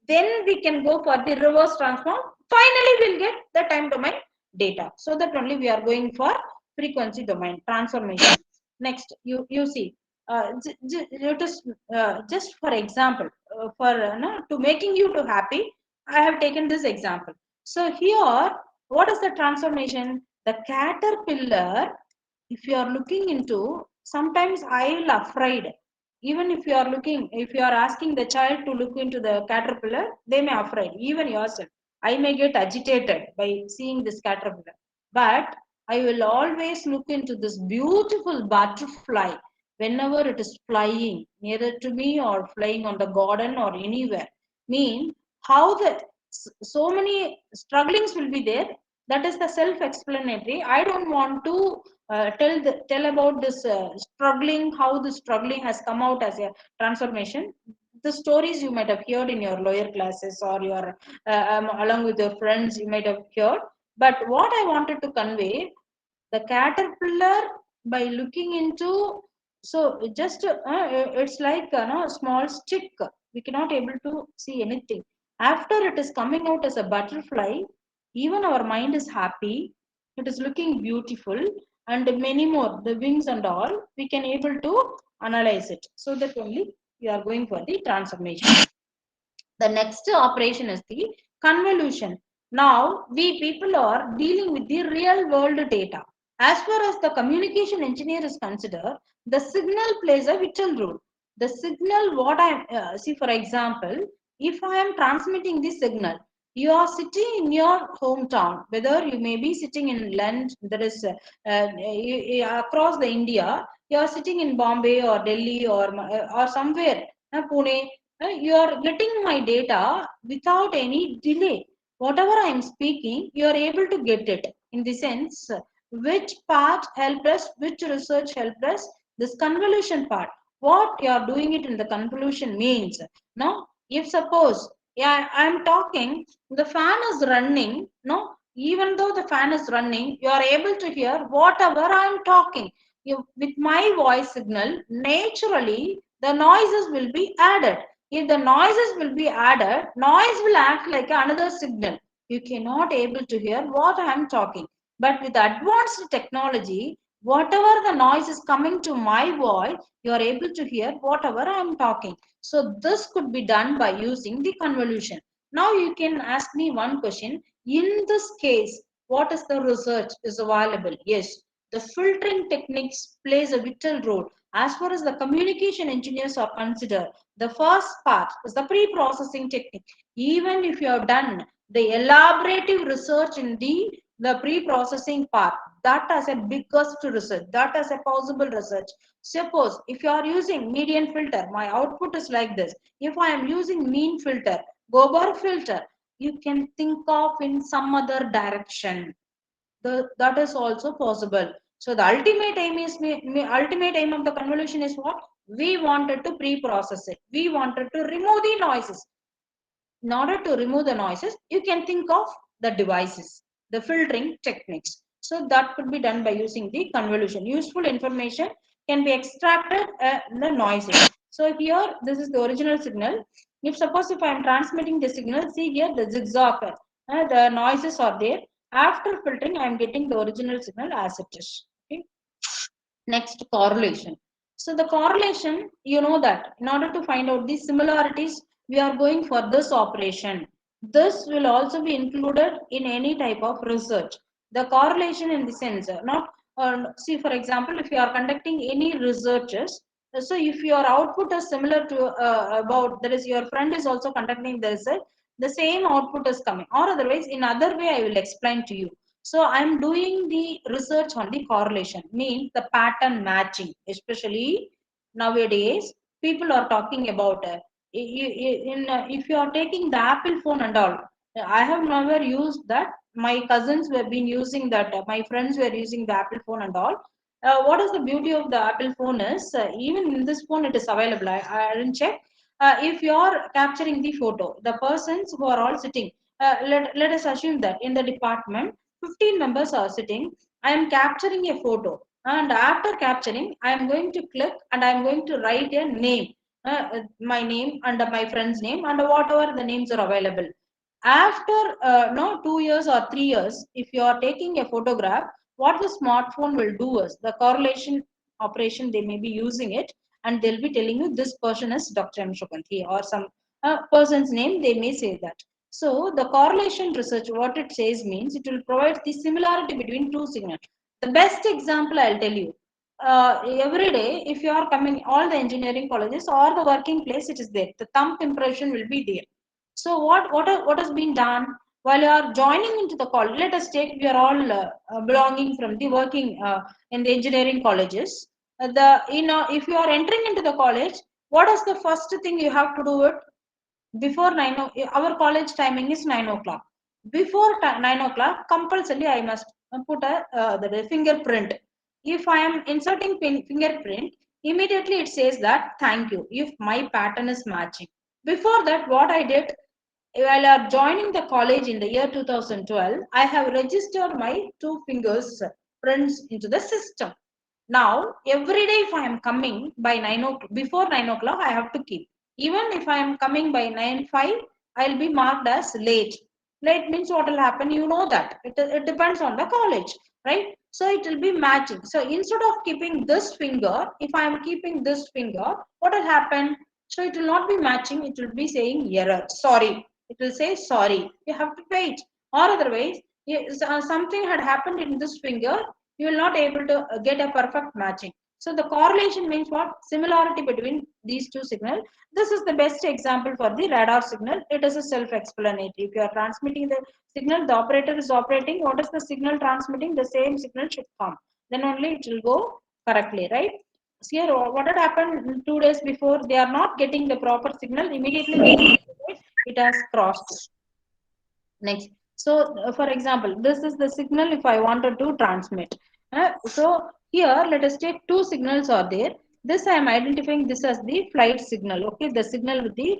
Speaker 3: then we can go for the reverse transform. Finally, we'll get the time domain data. So that only we are going for frequency domain transformation. Next, you see, just for example, to making you to happy, I have taken this example. So here, what is the transformation? The caterpillar, if you are looking into, sometimes I will afraid. Even if you are looking, if you are asking the child to look into the caterpillar, they may afraid. Even yourself, I may get agitated by seeing this caterpillar. But I will always look into this beautiful butterfly whenever it is flying nearer to me or flying on the garden or anywhere. Mean how the so many strugglings will be there. That is the self-explanatory. I don't want to tell about this struggling, how the struggling has come out as a transformation. The stories you might have heard in your lower classes or your along with your friends you might have heard. But what I wanted to convey, the caterpillar, by looking into, so just it's like a small stick, we cannot able to see anything. After it is coming out as a butterfly, even our mind is happy, it is looking beautiful, and many more, the wings and all, we can able to analyze it. So that only we are going for the transformation. The next operation is the convolution. Now, we people are dealing with the real world data. As far as the communication engineer is considered, the signal plays a vital role. The signal, what I see, for example, if I am transmitting the signal, you are sitting in your hometown, whether you may be sitting in land that is across the India, you are sitting in Bombay or Delhi or somewhere, Pune, you are getting my data without any delay. Whatever I am speaking, you are able to get it. In the sense, which part helped us, which research helped us, this convolution part. What you are doing it in the convolution means, no, if suppose, yeah, I am talking, the fan is running, no, even though the fan is running, you are able to hear whatever I am talking. With my voice signal, naturally, the noises will be added. If the noises will be added, noise will act like another signal. You cannot able to hear what I am talking. But with advanced technology, whatever the noise is coming to my voice, you are able to hear whatever I am talking. So this could be done by using the convolution. Now you can ask me one question. In this case, what is the research is available? Yes, the filtering techniques plays a vital role. As far as the communication engineers are considered, the first part is the pre-processing technique. Even if you have done the elaborative research in the pre-processing part, that as a biggest research, that as a possible research. Suppose if you are using median filter, my output is like this. If I am using mean filter, Gobar filter, you can think of in some other direction. That is also possible. So the ultimate aim is ultimate aim of the convolution is what? We wanted to pre-process it. We wanted to remove the noises. In order to remove the noises, you can think of the devices, the filtering techniques. So that could be done by using the convolution. Useful information can be extracted the noises. So here, this is the original signal. If suppose if I am transmitting the signal, see here the zigzag, the noises are there. After filtering, I am getting the original signal as it is. Okay. Next, correlation. So the correlation, you know that in order to find out these similarities, we are going for this operation. This will also be included in any type of research. The correlation in the sense, not see for example, if you are conducting any researches, so if your output is similar to about that is your friend is also conducting the research, the same output is coming, or otherwise in other way I will explain to you. So I'm doing the research on the correlation, means the pattern matching, especially nowadays people are talking about if you are taking the Apple phone and all. I have never used that. My cousins were been using that. My friends were using the Apple phone and all. What is the beauty of the Apple phone is even in this phone it is available. I didn't check. If you are capturing the photo, the persons who are all sitting, let us assume that in the department 15 members are sitting. I am capturing a photo, and after capturing, I am going to click and I am going to write a name, my name and my friend's name, and whatever the names are available. After no 2 years or 3 years, if you are taking a photograph, what the smartphone will do is the correlation operation they may be using it, and they'll be telling you this person is Dr. M. Shukanthi or some person's name. They may say that. So the correlation research, what it says means it will provide the similarity between two signals. The best example I'll tell you. Every day, if you are coming, all the engineering colleges or the working place, it is there. The thumb impression will be there. So what has been done while you are joining into the college? Let us take we are all belonging from the working in the engineering colleges. The if you are entering into the college, what is the first thing you have to do it? Before 9 our college timing is 9 o'clock. Before 9 o'clock compulsorily I must put the fingerprint. If I am inserting fingerprint, immediately it says that thank you if my pattern is matching. Before that, what I did, while I joining the college in the year 2012, I have registered my two fingers prints into the system. Now, every day if I am coming by 9 o'clock, before 9 o'clock, I have to keep. Even if I am coming by 9:05, I'll be marked as late. Late means what will happen? You know that. It depends on the college, right? So it will be matching. So instead of keeping this finger, if I am keeping this finger, what will happen? So it will not be matching. It will be saying error. Sorry. It will say sorry. You have to wait. Or otherwise, something had happened in this finger, you will not able to get a perfect matching. So the correlation means what? Similarity between these two signals. This is the best example for the radar signal. It is a self-explanatory. If you are transmitting the signal, the operator is operating. What is the signal transmitting? The same signal should come. Then only it will go correctly, right? So here, what had happened 2 days before? They are not getting the proper signal. Immediately, it has crossed. Next. So, for example, this is the signal if I wanted to transmit. So, here let us take two signals are there. This I am identifying this as the flight signal. Okay, the signal with the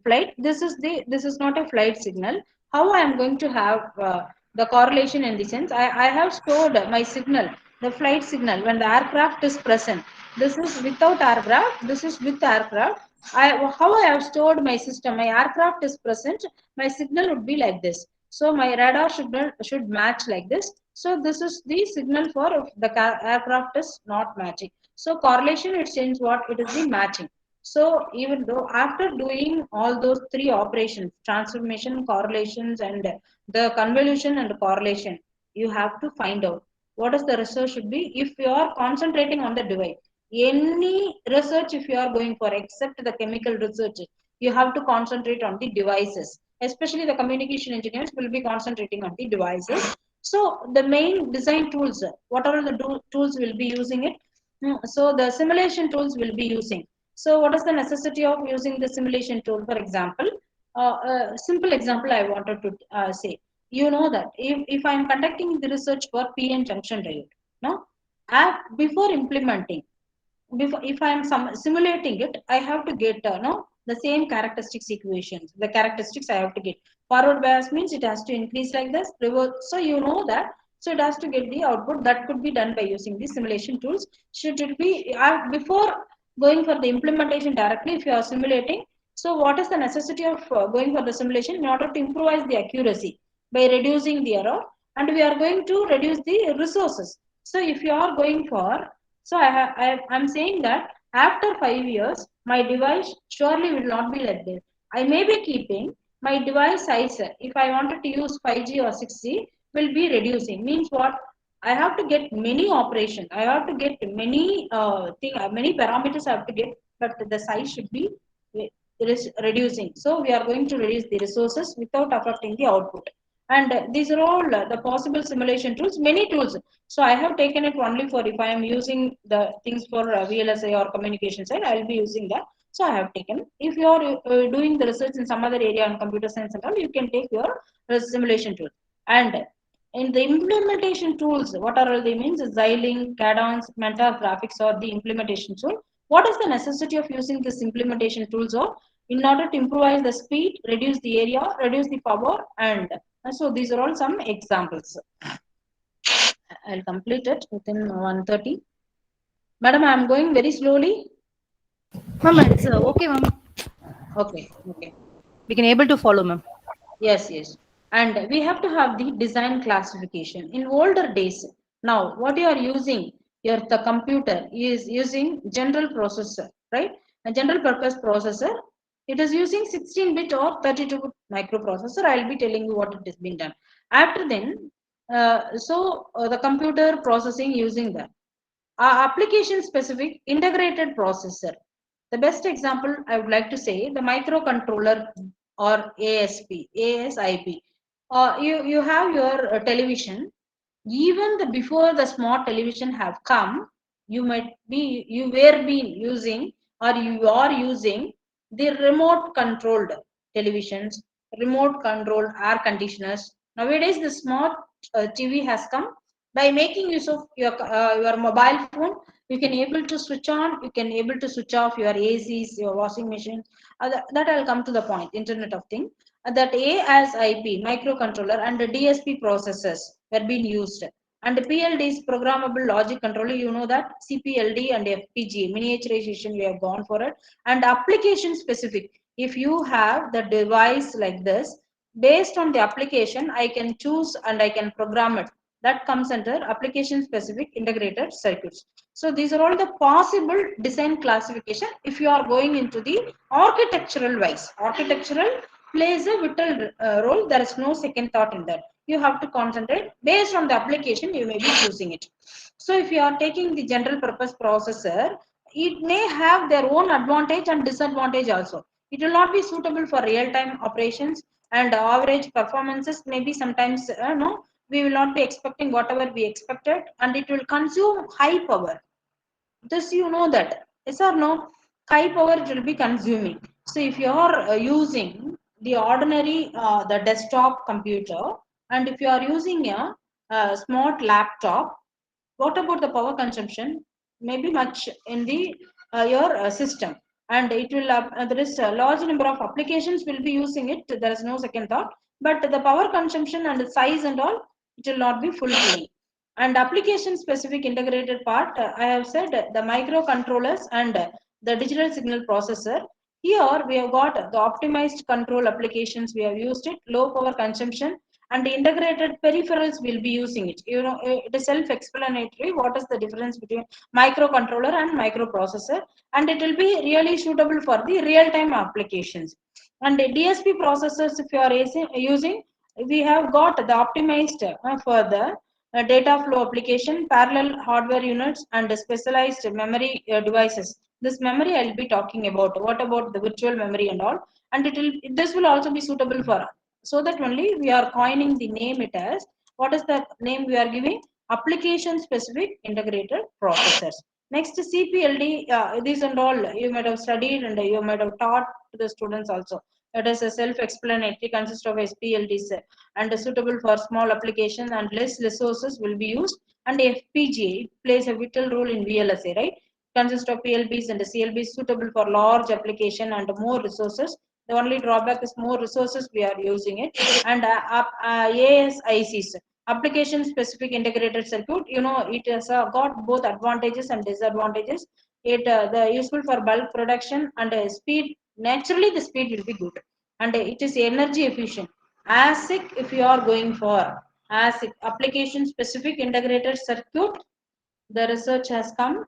Speaker 3: flight. This is not a flight signal. How I am going to have the correlation in the sense I have stored my signal, the flight signal when the aircraft is present. This is without aircraft. This is with aircraft. how I have stored my system. My aircraft is present. My signal would be like this. So my radar should match like this. So this is the signal for if the aircraft is not matching. So correlation it says what it is the matching. So even though after doing all those three operations, transformation, correlations, and the convolution and correlation, you have to find out what is the research should be if you are concentrating on the device. Any research if you are going for except the chemical research, you have to concentrate on the devices, especially the communication engineers will be concentrating on the devices. So the main design tools, what are the tools will be using it. So the simulation tools will be using. So what is the necessity of using the simulation tool? For example, a simple example I wanted to say. You know that if I am conducting the research for PN junction diode, no, before implementing, before if I am simulating it, I have to get no the same characteristics equations. The characteristics I have to get. Forward bias means it has to increase like this. Reverse, so you know that. So it has to get the output that could be done by using the simulation tools. Should it be before going for the implementation directly? If you are simulating, so what is the necessity of going for the simulation in order to improvise the accuracy by reducing the error, and we are going to reduce the resources. So if you are going for so I'm saying that after 5 years, my device surely will not be like this. I may be keeping my device size. If I wanted to use 5G or 6G, will be reducing. Means what? I have to get many operations. I have to get many many parameters. I have to get, but the size should be reducing. So we are going to reduce the resources without affecting the output. And these are all the possible simulation tools, many tools. So I have taken it only for if I am using the things for VLSI or communication side, I will be using that. So I have taken. If you are doing the research in some other area on computer science and all, you can take your simulation tool. And in the implementation tools, what are all they means? Xilinx, Cadence, Mentor Graphics or the implementation tool. What is the necessity of using this implementation tools? Or in order to improvise the speed, reduce the area, reduce the power, and so these are all some examples. I'll complete it within 1:30. Madam, I'm going very slowly.
Speaker 2: Ma'am, it's okay, ma'am.
Speaker 3: Okay, okay.
Speaker 2: We can able to follow, ma'am.
Speaker 3: Yes, yes. And we have to have the design classification. In older days, now what you are using, the computer is using general processor, right? A general purpose processor. It is using 16-bit or 32-bit microprocessor. I'll be telling you what it has been done. After then, the computer processing using that. Application specific integrated processor. The best example I would like to say the microcontroller or ASIP. You have your television. Even before the smart television have come, you were been using or you are using the remote controlled televisions, remote controlled air conditioners. Nowadays, the smart TV has come. By making use of your mobile phone, you can able to switch on, you can able to switch off your ACs, your washing machine. That I'll come to the point. Internet of Things. That ASIP microcontroller and the DSP processors were being used. And PLD is programmable logic controller. You know that CPLD and FPGA miniaturization we have gone for it. And application specific. If you have the device like this, based on the application, I can choose and I can program it. That comes under application specific integrated circuits. So these are all the possible design classification if you are going into the architectural wise. Architectural plays a vital role. There is no second thought in that. You have to concentrate based on the application you may be choosing it. So if you are taking the general purpose processor, it may have their own advantage and disadvantage also. It will not be suitable for real-time operations and average performances. Maybe sometimes no, we will not be expecting whatever we expected, and it will consume high power. This you know that. Yes or no? High power it will be consuming. So if you are using the ordinary the desktop computer, and if you are using a smart laptop, what about the power consumption? Maybe much in the your system, and it will there is a large number of applications will be using it. There is no second thought, but the power consumption and the size and all, it will not be fulfilling. And application specific integrated part, I have said the microcontrollers and the digital signal processor. Here we have got the optimized control applications. We have used it, low power consumption, and integrated peripherals will be using it. You know, it is self-explanatory. What is the difference between microcontroller and microprocessor? And it will be really suitable for the real-time applications. And the DSP processors, if you are using, we have got the optimized for the data flow application, parallel hardware units, and specialized memory devices. This memory I'll be talking about. What about the virtual memory and all? And this will also be suitable for, so that only we are coining the name it as, what is the name we are giving? Application specific integrated processors. Next, CPLD, these and all you might have studied and you might have taught to the students also. It is a self-explanatory, consists of SPLDs and suitable for small applications and less resources will be used. And FPGA plays a vital role in VLSA, right? Consists of PLBs and CLBs suitable for large application and more resources. The only drawback is more resources we are using it. And ASICs, application specific integrated circuit, you know, it has got both advantages and disadvantages. It the useful for bulk production and speed. Naturally the speed will be good, and it is energy efficient. ASIC, if you are going for ASIC, application specific integrated circuit, the research has come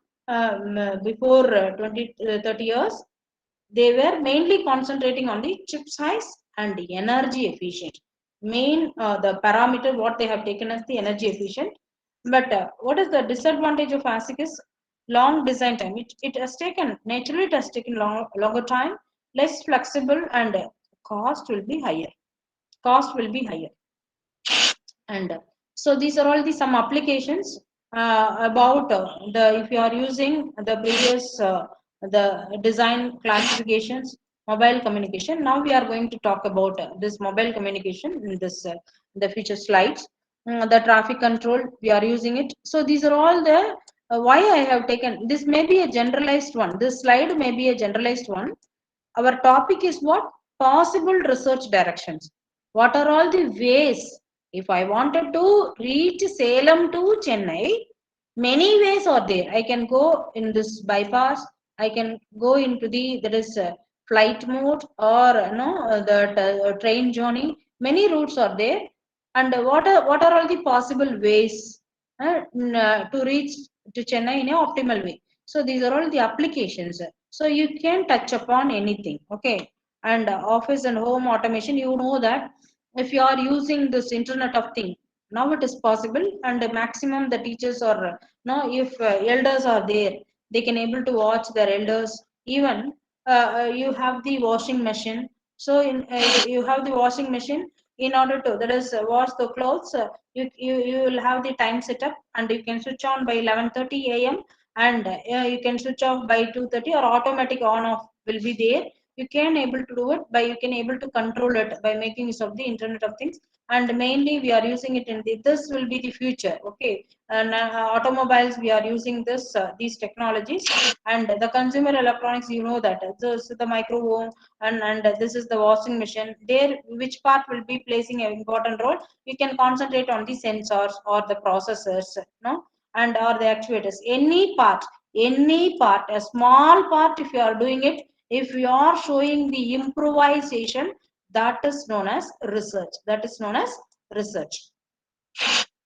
Speaker 3: before 30 years. They were mainly concentrating on the chip size and the energy efficient. Main the parameter what they have taken as the energy efficient. But what is the disadvantage of ASIC is long design time. It has taken, naturally it has taken longer time, less flexible, and cost will be higher. Cost will be higher. And so these are all the some applications about the, if you are using the previous the design classifications, mobile communication. Now we are going to talk about this mobile communication in this the future slides. The traffic control we are using it. So these are all the why I have taken this, may be a generalized one, this slide may be a generalized one. Our topic is what? Possible research directions. What are all the ways? If I wanted to reach Salem to Chennai, many ways are there. I can go in this bypass, I can go into the, there is a flight mode, or no, the train journey. Many routes are there. And what are all the possible ways to reach to Chennai in an optimal way? So these are all the applications. So you can touch upon anything, okay? And office and home automation, you know that if you are using this internet of things, now it is possible. And the maximum the teachers are now, if elders are there, they can able to watch their elders. Even you have the washing machine. So you have the washing machine. In order to, that is wash the clothes, you will have the time set up, and you can switch on by 11:30 a.m. and you can switch off by 2:30, or automatic on off will be there. You can able to do it by, you can able to control it by making use of the internet of things. And mainly we are using it in the, this will be the future, okay? And automobiles we are using this these technologies. And the consumer electronics, you know that this is the micro home, and this is the washing machine. There which part will be placing an important role? You can concentrate on the sensors or the processors, no, and or the actuators. Any part, a small part, if you are doing it, if you are showing the improvisation, that is known as research. That is known as research.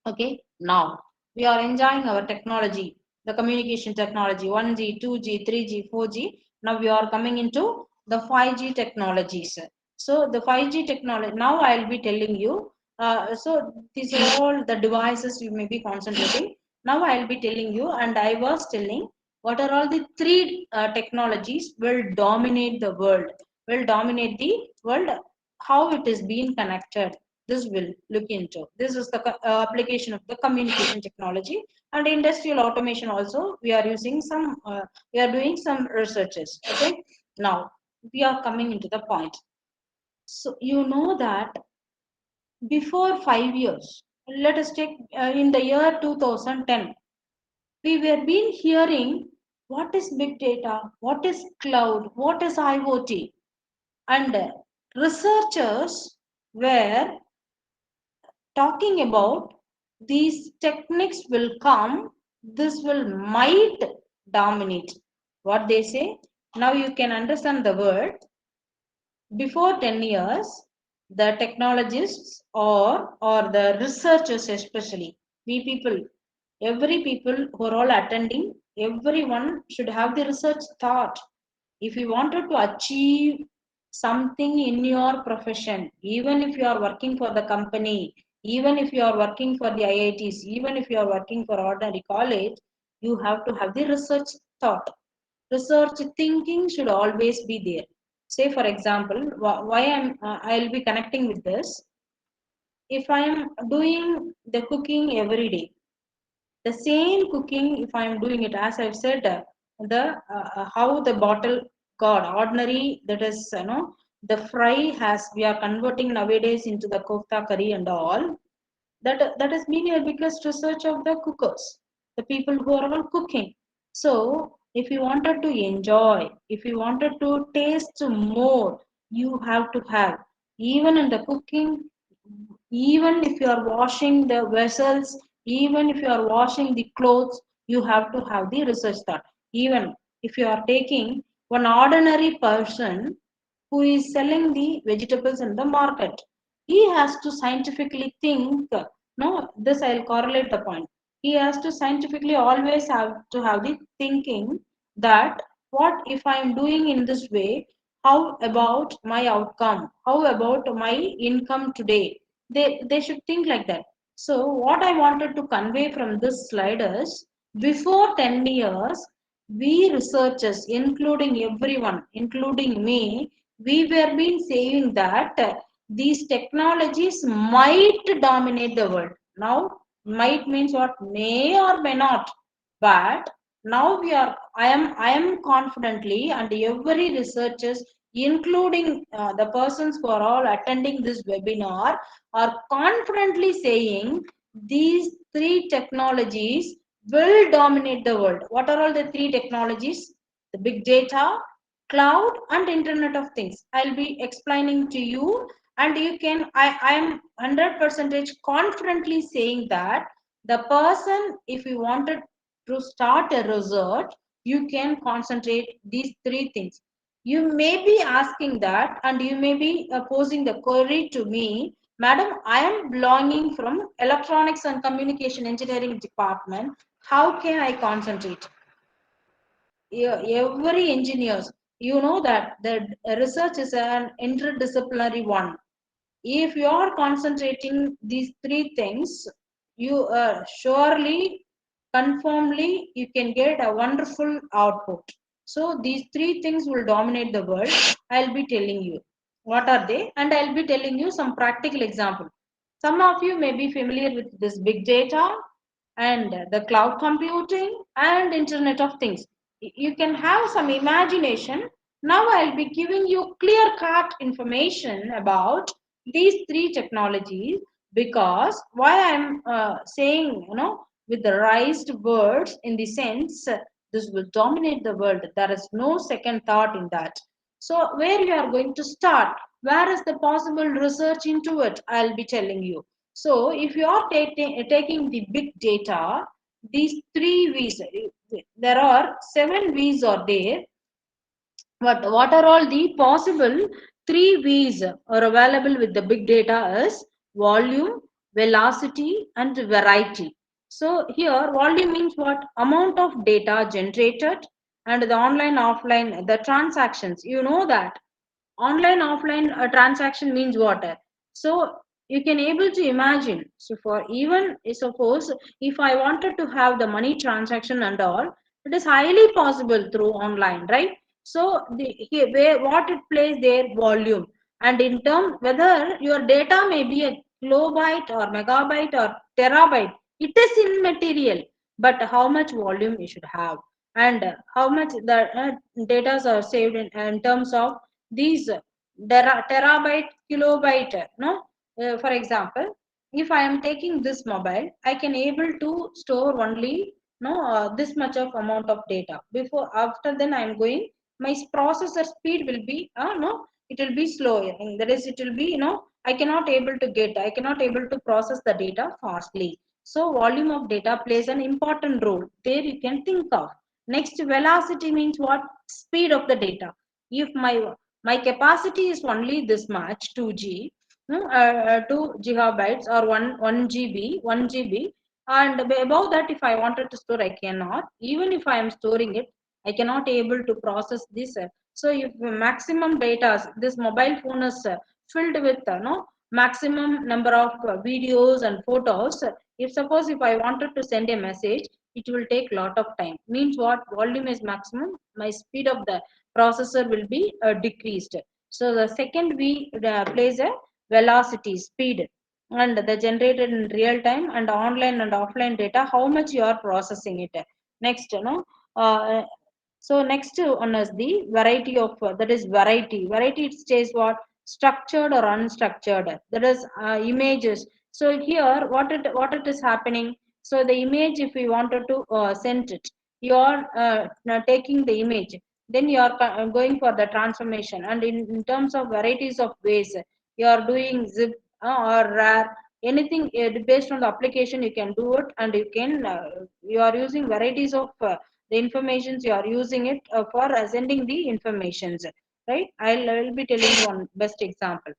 Speaker 3: Okay, now we are enjoying our technology, the communication technology, 1G, 2G, 3G, 4G. Now we are coming into the 5G technologies. So the 5G technology, now I'll be telling you. So these are all the devices you may be concentrating. Now I'll be telling you, and I was telling what are all the three technologies will dominate the world, will dominate the world, how it is being connected. This will look into. This is the application of the communication technology. And industrial automation also we are using some we are doing some researches, okay? Now we are coming into the point. So you know that before 5 years, let us take in the year 2010, we were been hearing what is big data, what is cloud, what is IoT. And researchers were talking about these techniques will come, this will might dominate. What they say, Now you can understand the word. Before 10 years, the technologists or the researchers especially, we people, every people who are all attending, everyone should have the research thought. If you wanted to achieve something in your profession, even if you are working for the company, even if you are working for the IITs, even if you are working for ordinary college, you have to have the research thought. Research thinking should always be there. Say for example, why I'll be connecting with this. If I am doing the cooking every day, the same cooking, if I am doing it as I've said, the how the bottle god ordinary, that is, the fry has, we are converting nowadays into the kofta curry and all. That has been a biggest research of the cookers, the people who are all cooking. So if you wanted to enjoy, if you wanted to taste more, you have to have, even in the cooking, even if you are washing the vessels, even if you are washing the clothes, you have to have the research thought. Even if you are taking one ordinary person who is selling the vegetables in the market, he has to scientifically think. No, this I'll correlate the point. He has to scientifically always have to have the thinking that what if I am doing in this way, how about my outcome, how about my income today. They should think like that. So what I wanted to convey from this slide is, before 10 years, we researchers, including everyone, including me, we were been saying that these technologies might dominate the world. Now, might means what? May or may not. But now I am confidently, and every researchers, including the persons who are all attending this webinar, are confidently saying these three technologies will dominate the world. What are all the three technologies? The big data, cloud, and internet of things. I'll be explaining to you, and you can, I am 100% confidently saying that the person, if you wanted to start a research, you can concentrate these three things. You may be asking that, and you may be posing the query to me, Madam, I am belonging from Electronics and Communication Engineering Department. How can I concentrate? Every engineers, you know that the research is an interdisciplinary one. If you are concentrating these three things, you surely, confirmly, you can get a wonderful output. So these three things will dominate the world. I'll be telling you what are they, and I'll be telling you some practical example. Some of you may be familiar with this big data and the cloud computing and internet of things. You can have some imagination. Now I'll be giving you clear cut information about these three technologies, because why I'm saying, with the raised words, in the sense, this will dominate the world, there is no second thought in that. So where you are going to start, where is the possible research into it, I'll be telling you. So if you are taking the big data, these three V's, there are 7 V's are there. What are all the possible 3 V's are available with the big data is volume, velocity, and variety. So here volume means what? Amount of data generated, and the online, offline, the transactions. You know that online offline transaction means what. So you can able to imagine. So for even suppose if I wanted to have the money transaction and all, it is highly possible through online, right? So where what it plays their volume, and in term whether your data may be a kilobyte or megabyte or terabyte, it is immaterial, but how much volume you should have, and how much the data are saved in terms of these terabyte, kilobyte. No, for example, if I am taking this mobile, I can able to store only, no, this much of amount of data. Before, after then I am going, my processor speed will be, no, it will be slow. That is, it will be, I cannot able to get, I cannot able to process the data fastly. So volume of data plays an important role there, you can think of. Next, velocity means what? speed of the data. If my capacity is only this much, 2G, 2 gigabytes or 1 GB, 1 GB, and above that, if I wanted to store, I cannot. Even if I am storing it, I cannot able to process this. So if maximum data, this mobile phone is filled with no maximum number of videos and photos. If suppose if I wanted to send a message, it will take lot of time. Means what? Volume is maximum, my speed of the processor will be decreased. So the second we plays a velocity, speed, and the generated in real time and online and offline data, how much you are processing it. Next, uh, so next one is the variety of that is variety. Variety it says what? Structured or unstructured. That is images. So here what it is happening. So the image, if you wanted to send it, you are now taking the image. Then you are going for the transformation. And in terms of varieties of ways, you are doing zip or RAR. Anything based on the application, you can do it, and you are using varieties of the informations you are using it for sending the informations, right? I'll be telling you one best example.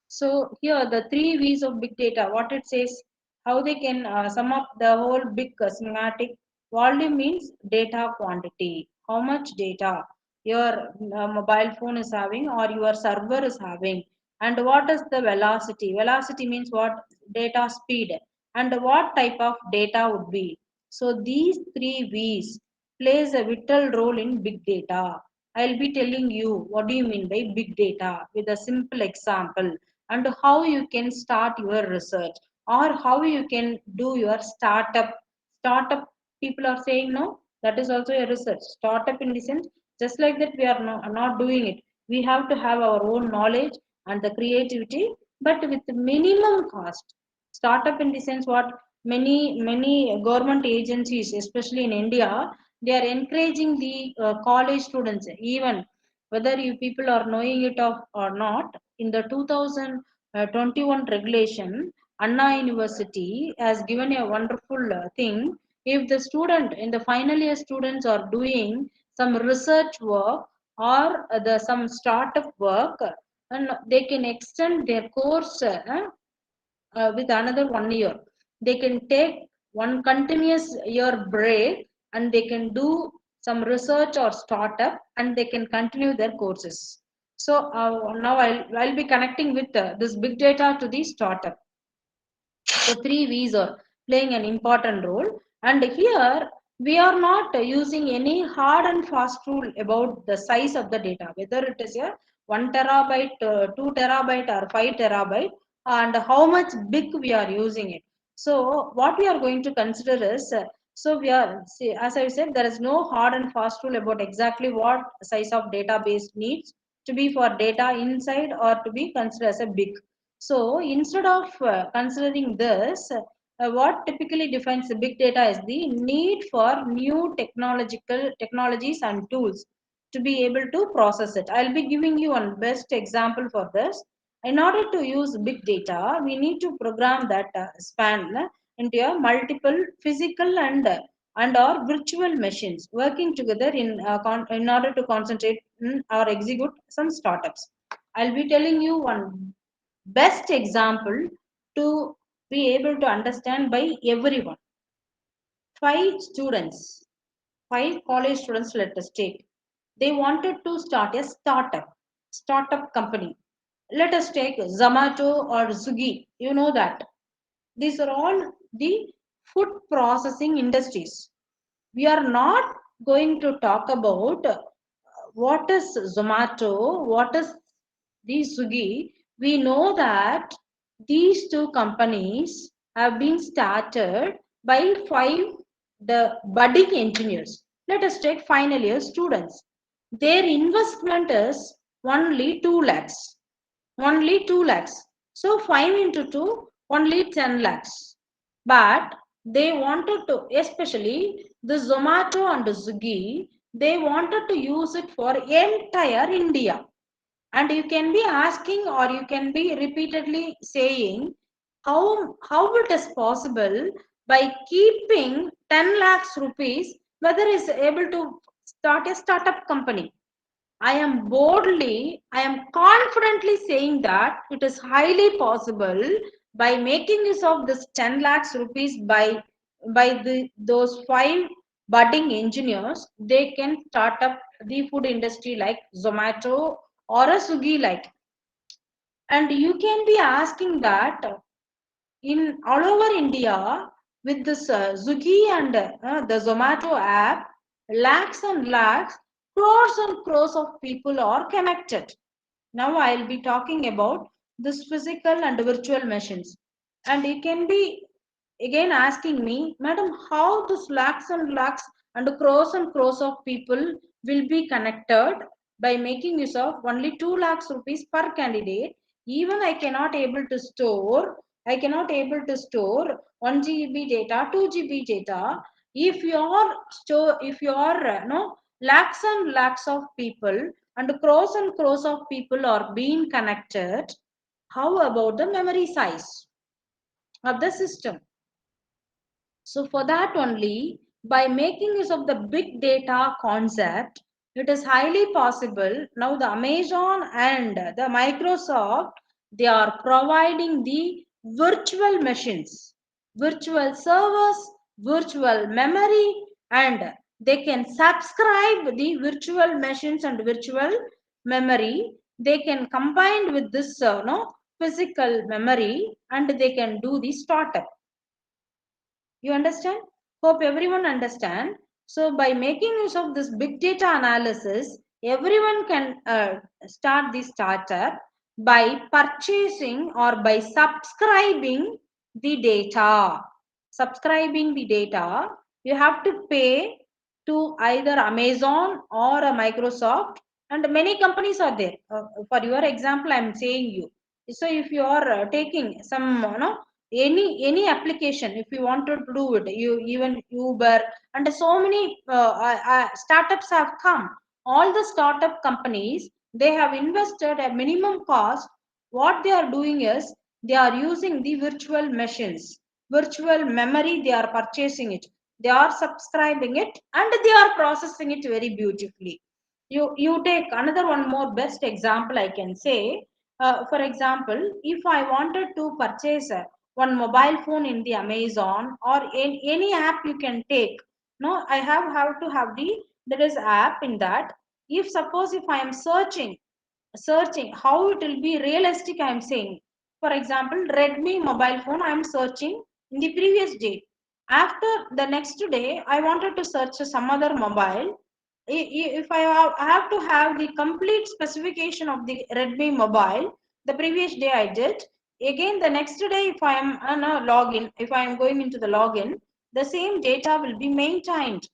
Speaker 3: So here the three V's of big data, what it says, how they can sum up the whole big schematic. Volume means data quantity, how much data your mobile phone is having or your server is having. And what is the velocity? Velocity means what? Data speed. And what type of data would be. So these three V's plays a vital role in big data. I'll be telling you what do you mean by big data with a simple example, and how you can start your research, or how you can do your startup. People are saying no, that is also a research. Startup in the sense, just like that we are not doing it. We have to have our own knowledge and the creativity, but with minimum cost. Startup in the sense what? Many government agencies, especially in India, they are encouraging the college students, even whether you people are knowing it of or not. In the 2021 regulation, Anna University has given a wonderful thing. If the student in the final year students are doing some research work or the some startup work, and they can extend their course with another 1 year. They can take one continuous year break, and they can do some research or startup, and they can continue their courses. So now I'll be connecting with this big data to the startup. The three V's are playing an important role. And here we are not using any hard and fast rule about the size of the data, whether it is a 1 terabyte, 2 terabyte, or 5 terabyte, and how much big we are using it. So what we are going to consider is, so we are, see, as I said, there is no hard and fast rule about exactly what size of database needs to be for data inside or to be considered as a big. So instead of considering this, what typically defines the big data is the need for new technological technologies and tools to be able to process it. I'll be giving you one best example for this. In order to use big data, we need to program that span into a multiple physical and or virtual machines working together in order to concentrate or execute some startups. I'll be telling you one best example to be able to understand by everyone. Five students, five college students, let us take. They wanted to start a startup company. Let us take Zomato or Swiggy. You know that. These are all the food processing industries. We are not going to talk about what is Zomato, what is the Swiggy. We know that these two companies have been started by five the budding engineers. Let us take final year students. Their investment is only 2 lakhs. Only 2 lakhs. So 5 into 2, only 10 lakhs. But they wanted to, especially the Zomato and the Swiggy, they wanted to use it for entire India. And you can be asking, or you can be repeatedly saying, how it is possible by keeping 10 lakhs rupees, whether is able to start a startup company. I am confidently saying that it is highly possible by making use of this 10 lakhs rupees by those five budding engineers, they can start up the food industry like Zomato or a Swiggy like. And you can be asking that in all over India with this Swiggy and the Zomato app, lakhs and lakhs, crores and crores of people are connected. Now I'll be talking about this physical and virtual machines. And you can be again asking me, Madam, how this lakhs and crores of people will be connected by making use of only 2 lakhs rupees per candidate. Even I cannot able to store 1 GB data, 2 GB data. If your no lakhs and lakhs of people and crores of people are being connected, how about the memory size of the system? So for that only, by making use of the big data concept, it is highly possible. Now the Amazon and the Microsoft, they are providing the virtual machines, virtual servers, virtual memory, and they can subscribe the virtual machines and virtual memory. They can combine with this no, physical memory, and they can do the startup. You understand? Hope everyone understand. So by making use of this big data analysis, everyone can start the startup by purchasing or by subscribing the data. Subscribing the data, you have to pay to either Amazon or a Microsoft, and many companies are there. For your example, I'm saying you. So if you are taking some, any application, if you want to do it, you even Uber and so many startups have come. All the startup companies, they have invested a minimum cost. What they are doing is they are using the virtual machines, virtual memory, they are purchasing it, they are subscribing it, and they are processing it very beautifully. You take another one more best example I can say. For example, if I wanted to purchase one mobile phone in the Amazon or in any app you can take. No, I have to have the there is app in that. If suppose if I am searching how it will be realistic, I am saying. For example, Redmi mobile phone I am searching in the previous day. After the next day, I wanted to search some other mobile. If I have to have the complete specification of the Redmi mobile, the previous day I did. Again, the next day, if I am login, if I am going into the login, the same data will be maintained.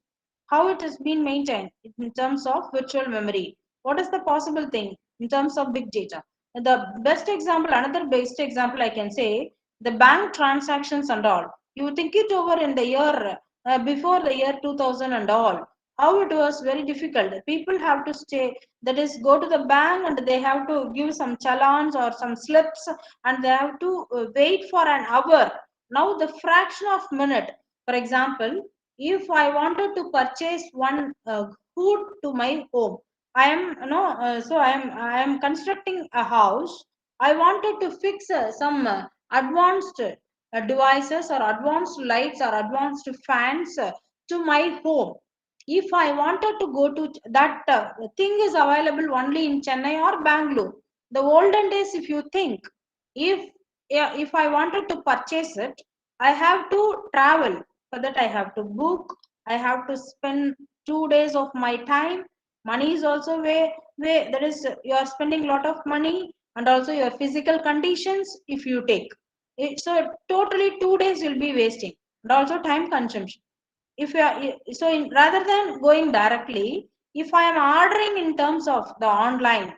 Speaker 3: How it has been maintained in terms of virtual memory? What is the possible thing in terms of big data? The best example, another best example I can say, the bank transactions and all. You think it over in the year before the year 2000 and all, how it was very difficult. People have to stay, that is go to the bank and they have to give some challans or some slips, and they have to wait for an hour. Now the fraction of minute, for example, if I wanted to purchase one food to my home, I am so I am constructing a house. I wanted to fix some advanced devices or advanced lights or advanced fans to my home. If I wanted to go to that thing is available only in Chennai or Bangalore. The olden days, if you think, if yeah, if I wanted to purchase it, I have to travel. For that, I have to book. I have to spend 2 days of my time. Money is also way that is you are spending a lot of money, and also your physical conditions if you take. So totally 2 days will be wasting, and also time consumption. If you are so in, rather than going directly, if I am ordering in terms of the online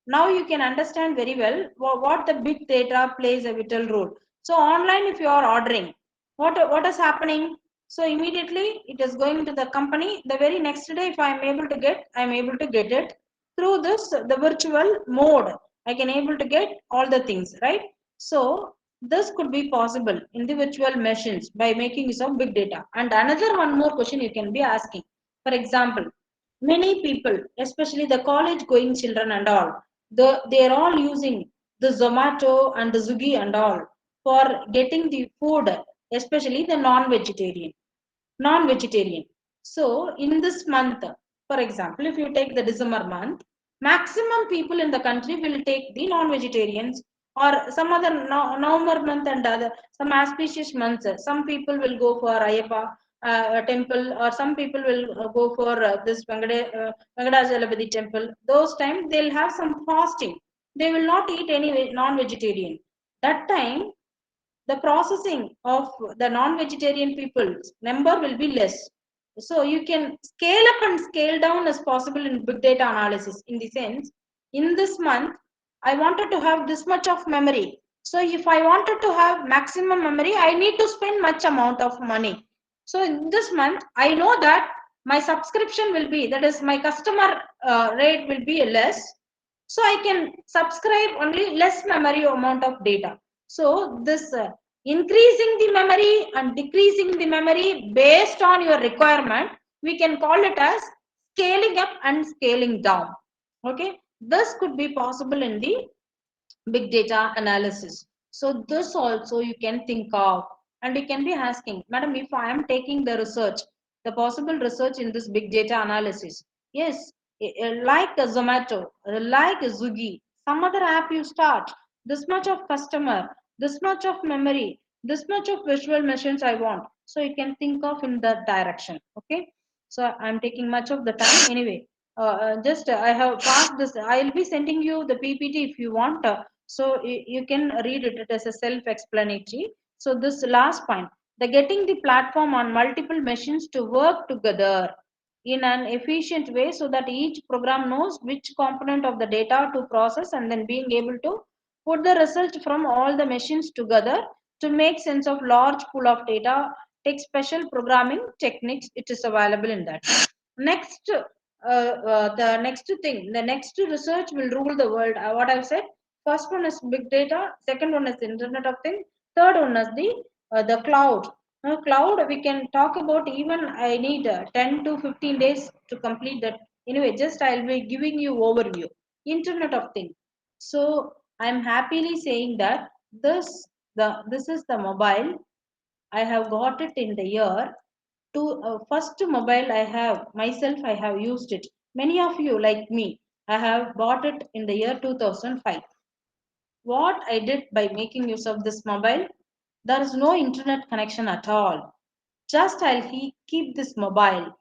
Speaker 3: now you can understand very well what the big data plays a vital role. So online, if you are ordering, what is happening? So immediately it is going to the company. The very next day, if I am able to get, I am able to get it through this the virtual mode. I can able to get all the things, right? So this could be possible in the virtual machines by making use of big data. And another one more question you can be asking. For example, many people, especially the college going children and all, they are all using the Zomato and the Swiggy and all for getting the food, especially the non-vegetarian. So in this month, for example, if you take the December month, maximum people in the country will take the non-vegetarians, or some other November month and other some auspicious months. Some people will go for Ayappa temple, or some people will go for this Venkadajalapati temple. Those times they'll have some fasting. They will not eat any non-vegetarian. That time the processing of the non-vegetarian people's number will be less. So you can scale up and scale down as possible in big data analysis. In the sense, in this month, I wanted to have this much of memory. So if I wanted to have maximum memory, I need to spend much amount of money. So in this month, I know that my subscription will be, that is my customer rate will be less. So I can subscribe only less memory amount of data. So this increasing the memory and decreasing the memory based on your requirement, we can call it as scaling up and scaling down. Okay, this could be possible in the big data analysis. So this also you can think of, and you can be asking, madam, if I am taking the research, the possible research in this big data analysis, yes, like a Zomato, like a Swiggy, some other app you start, this much of customer, this much of memory, this much of visual machines I want. So you can think of in that direction. Okay. So I'm taking much of the time anyway. Just I have passed this. I'll be sending you the PPT if you want. So you can read it. It is a self-explanatory. So this last point, the getting the platform on multiple machines to work together in an efficient way, so that each program knows which component of the data to process, and then being able to put the result from all the machines together to make sense of large pool of data, take special programming techniques. It is available in that. Next, the next research will rule the world. What I've said, first one is big data, second one is the Internet of Things, third one is the cloud. Cloud, we can talk about, even I need 10 to 15 days to complete that. Anyway, just I'll be giving you overview. Internet of Things. So I'm happily saying that this is the mobile. I have got it in the year to first mobile I have myself, I have used it. Many of you like me, I have bought it in the year 2005. What I did by making use of this mobile, there is no internet connection at all. Just keep this mobile.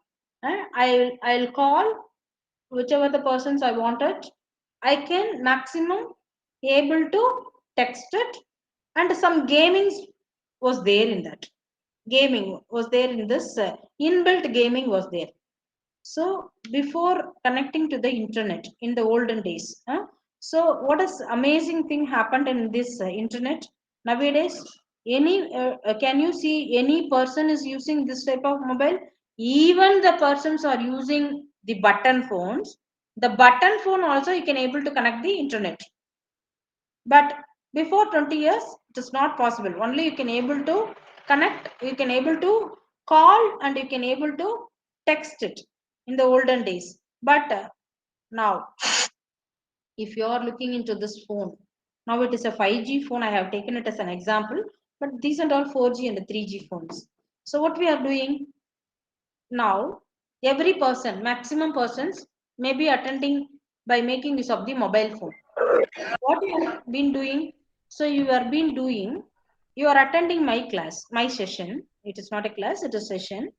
Speaker 3: I'll call whichever the persons I wanted. I can maximum able to text it, and some gaming was there in that. Gaming was there in this inbuilt gaming was there. So before connecting to the internet in the olden days, so what is amazing thing happened in this internet nowadays? Any can you see any person is using this type of mobile? Even the persons are using the button phones. The button phone also you can able to connect the internet. But before 20 years, it is not possible. Only you can able to connect, you can able to call, and you can able to text it in the olden days. But now, if you are looking into this phone, now it is a 5G phone. I have taken it as an example, but these are all 4G and 3G phones. So what we are doing now, every person, maximum persons may be attending by making use of the mobile phone. What you have been doing? So you have been doing, you are attending my class, my session. It is not a class, it is a session.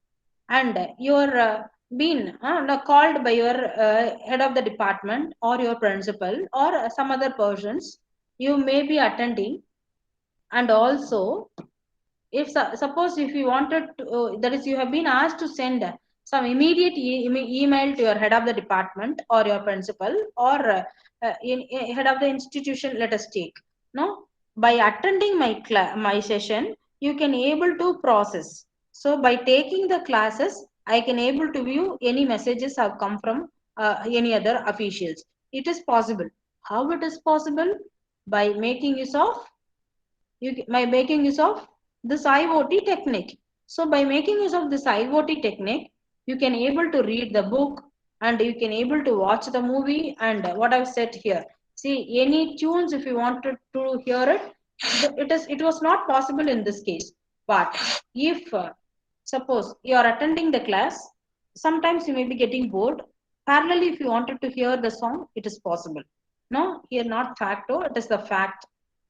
Speaker 3: And you are been called by your head of the department, or your principal, or some other persons. You may be attending. And also, if suppose if you wanted to, that is, you have been asked to send some immediate email to your head of the department, or your principal, or head of the institution, let us take, no, by attending my session, you can able to process. So by taking the classes, I can able to view any messages have come from any other officials. It is possible. How it is possible? By making use of, by making use of this IoT technique. So by making use of this IoT technique, You can able to read the book, and you can able to watch the movie. And what I've said here, see, any tunes, if you wanted to hear it, it was not possible in this case. But if suppose you are attending the class, sometimes you may be getting bored. Parallelly, if you wanted to hear the song, it is possible. No, here not facto, it is the fact.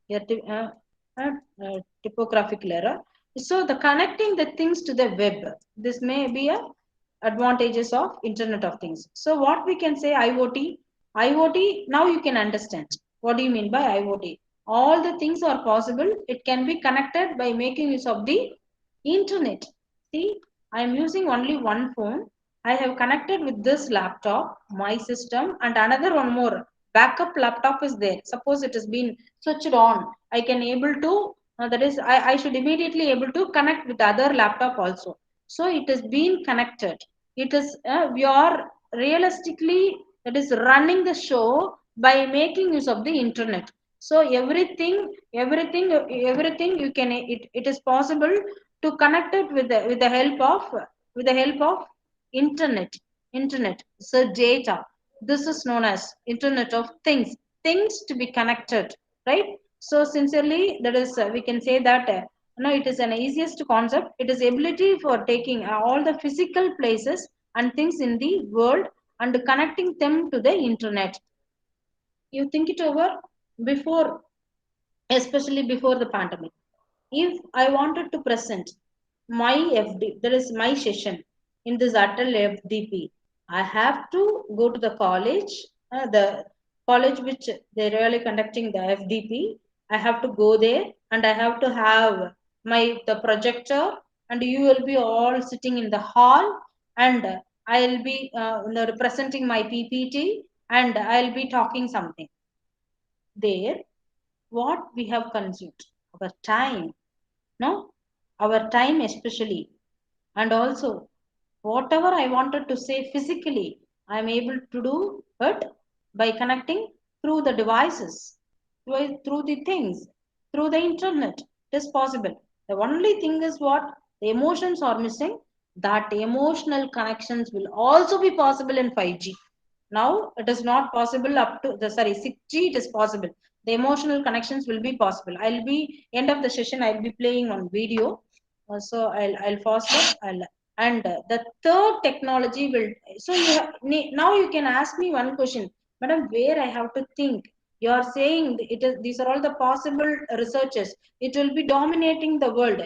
Speaker 3: Here, uh, typographical error. So the connecting the things to the web, this may be a advantages of Internet of Things. So what we can say IoT, IoT, now you can understand. What do you mean by IoT? All the things are possible. It can be connected by making use of the internet. See, I am using only one phone. I have connected with this laptop, my system, and another one more. Backup laptop is there. Suppose it has been switched on. I can able to, that is, I should immediately able to connect with other laptop also. So it is being connected. It is, we are realistically, that is running the show by making use of the internet. So everything you can, it is possible to connect it with the help of internet. Internet, so data, this is known as Internet of Things, things to be connected, right? So sincerely, that is, we can say that, no, it is an easiest concept. It is ability for taking all the physical places and things in the world and connecting them to the internet. You think it over. Before, especially before the pandemic, if I wanted to present my FD, that is my session in this Atal FDP, I have to go to the college, the college which they really conducting the FDP. I have to go there, and I have to have my the projector, and you will be all sitting in the hall, and I'll be representing my PPT, and I'll be talking something there. What we have consumed, our time, no, our time especially, and also whatever I wanted to say physically, I'm able to do it by connecting through the devices, through the things, through the internet. It is possible. The only thing is what, the emotions are missing. That emotional connections will also be possible in 5G. Now it is not possible up to the, sorry, 6G. It is possible. The emotional connections will be possible. I'll be end of the session, I'll be playing on video. So I'll fast it. And the third technology will, so you have, now you can ask me one question, madam, where I have to think. You are saying it is, these are all the possible researches. It will be dominating the world.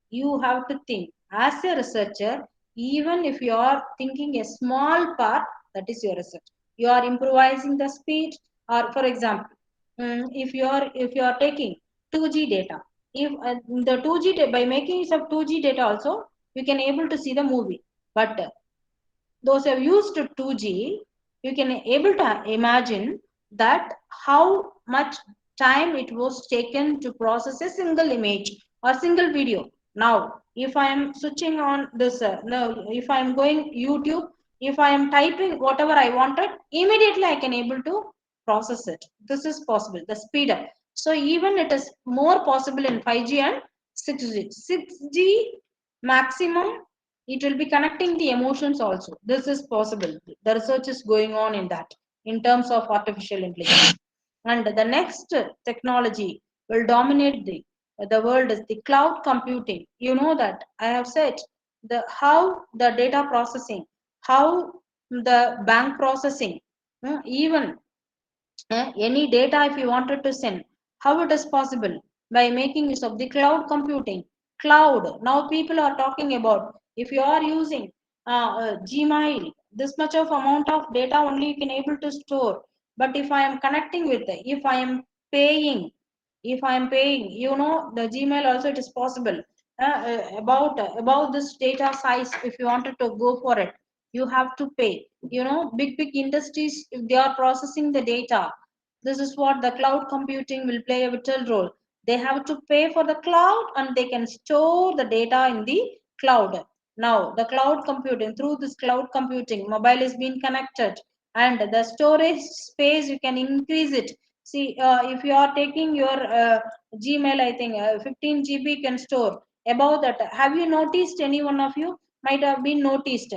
Speaker 3: You have to think as a researcher. Even if you are thinking a small part, that is your research. You are improvising the speed. Or for example, if you are taking 2G data, if the 2G by making use of 2G data also, you can able to see the movie. But those who have used 2G, you can able to imagine that how much time it was taken to process a single image or single video. Now, if I am switching on this, no, if I am going YouTube, if I am typing whatever I wanted, immediately I can able to process it. This is possible, the speed up. So even it is more possible in 5G and 6G. 6G maximum, it will be connecting the emotions also. This is possible. The research is going on in that, in terms of artificial intelligence. And the next technology will dominate the world is the cloud computing. You know that I have said the how the data processing, how the bank processing, even any data if you wanted to send, how it is possible by making use of the cloud computing. Cloud, now people are talking about, if you are using Gmail, this much of amount of data only you can able to store. But if I am connecting with the, if I am paying, if I am paying, you know, the Gmail also, it is possible. About this data size, if you wanted to go for it, you have to pay. You know, big industries, if they are processing the data, this is what the cloud computing will play a vital role. They have to pay for the cloud, and they can store the data in the cloud. Now, the cloud computing, through this cloud computing, mobile is being connected, and the storage space you can increase it. See, if you are taking your Gmail, I think 15 GB can store. Above that, have you noticed, any one of you might have been noticed,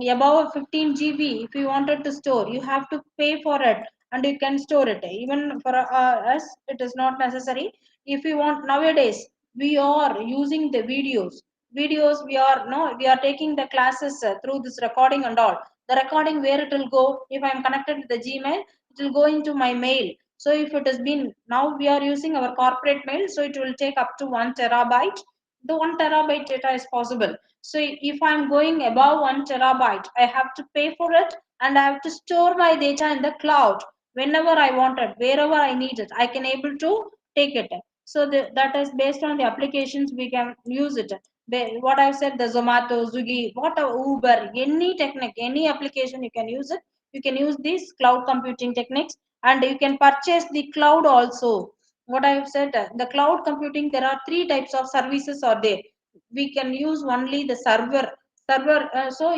Speaker 3: above 15 GB, if you wanted to store, you have to pay for it and you can store it. Even for us, it is not necessary. If you want nowadays, we are using the videos. We are taking the classes through this recording and all. The recording, where it will go, if I am connected to the Gmail, it will go into my mail. So if it has been, now we are using our corporate mail, so it will take up to 1 TB. The 1 TB data is possible. So if I'm going above 1 TB, I have to pay for it and I have to store my data in the cloud whenever I want it, wherever I need it. I can able to take it. So that is based on the applications we can use it. What I've said, the Zomato, Swiggy, what Uber, any technique, any application you can use it. You can use these cloud computing techniques and you can purchase the cloud also. What I've said, the cloud computing, there are three types of services are there. We can use only the server. So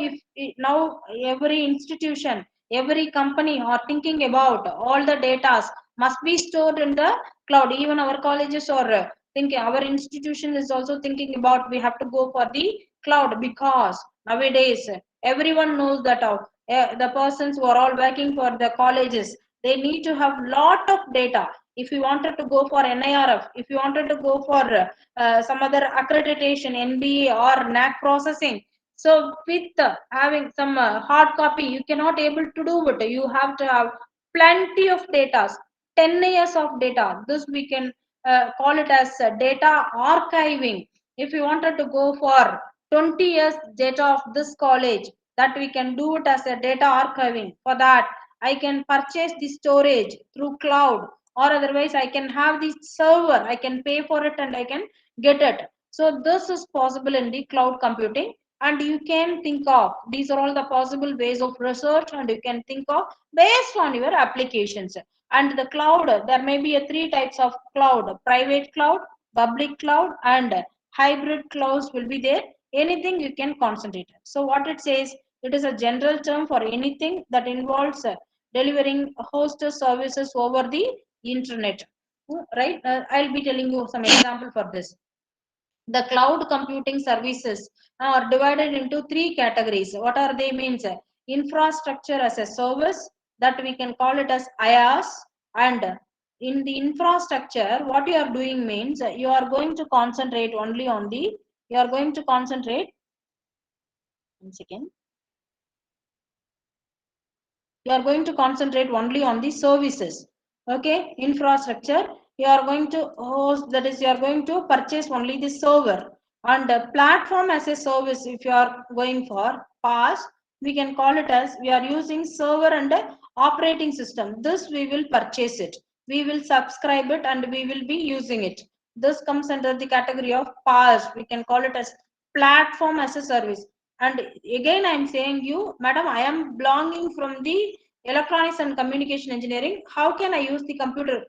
Speaker 3: now every institution, every company are thinking about all the data must be stored in the cloud. Even our colleges are thinking, our institution is also thinking about we have to go for the cloud, because nowadays everyone knows that the persons who are all working for the colleges, they need to have lot of data. If you wanted to go for NIRF, if you wanted to go for some other accreditation, NBA or NAC processing, so with having some hard copy, you cannot able to do it. You have to have plenty of data, 10 years of data. This we can call it as data archiving. If you wanted to go for 20 years data of this college, that we can do it as a data archiving. For that, I can purchase the storage through cloud, or otherwise I can have the server, I can pay for it and I can get it. So this is possible in the cloud computing. And you can think of, these are all the possible ways of research, and you can think of based on your applications. And the cloud, there may be a three types of cloud: private cloud, public cloud, and hybrid clouds will be there. Anything you can concentrate. So what it says, it is a general term for anything that involves delivering hosted services over the internet. Right? I'll be telling you some example for this. The cloud computing services are divided into three categories. What are they means? Infrastructure as a service, that we can call it as IaaS. And in the infrastructure, what you are doing means you are going to concentrate only on the, you are going to concentrate, once again, you are going to concentrate only on the services. Okay, infrastructure, you are going to host, that is you are going to purchase only the server. And the platform as a service, if you are going for PaaS, we can call it as we are using server and operating system. This we will purchase it, we will subscribe it and we will be using it. This comes under the category of PaaS. We can call it as platform as a service. And again, I'm saying you, madam, I am belonging from the electronics and communication engineering. How can I use the computer?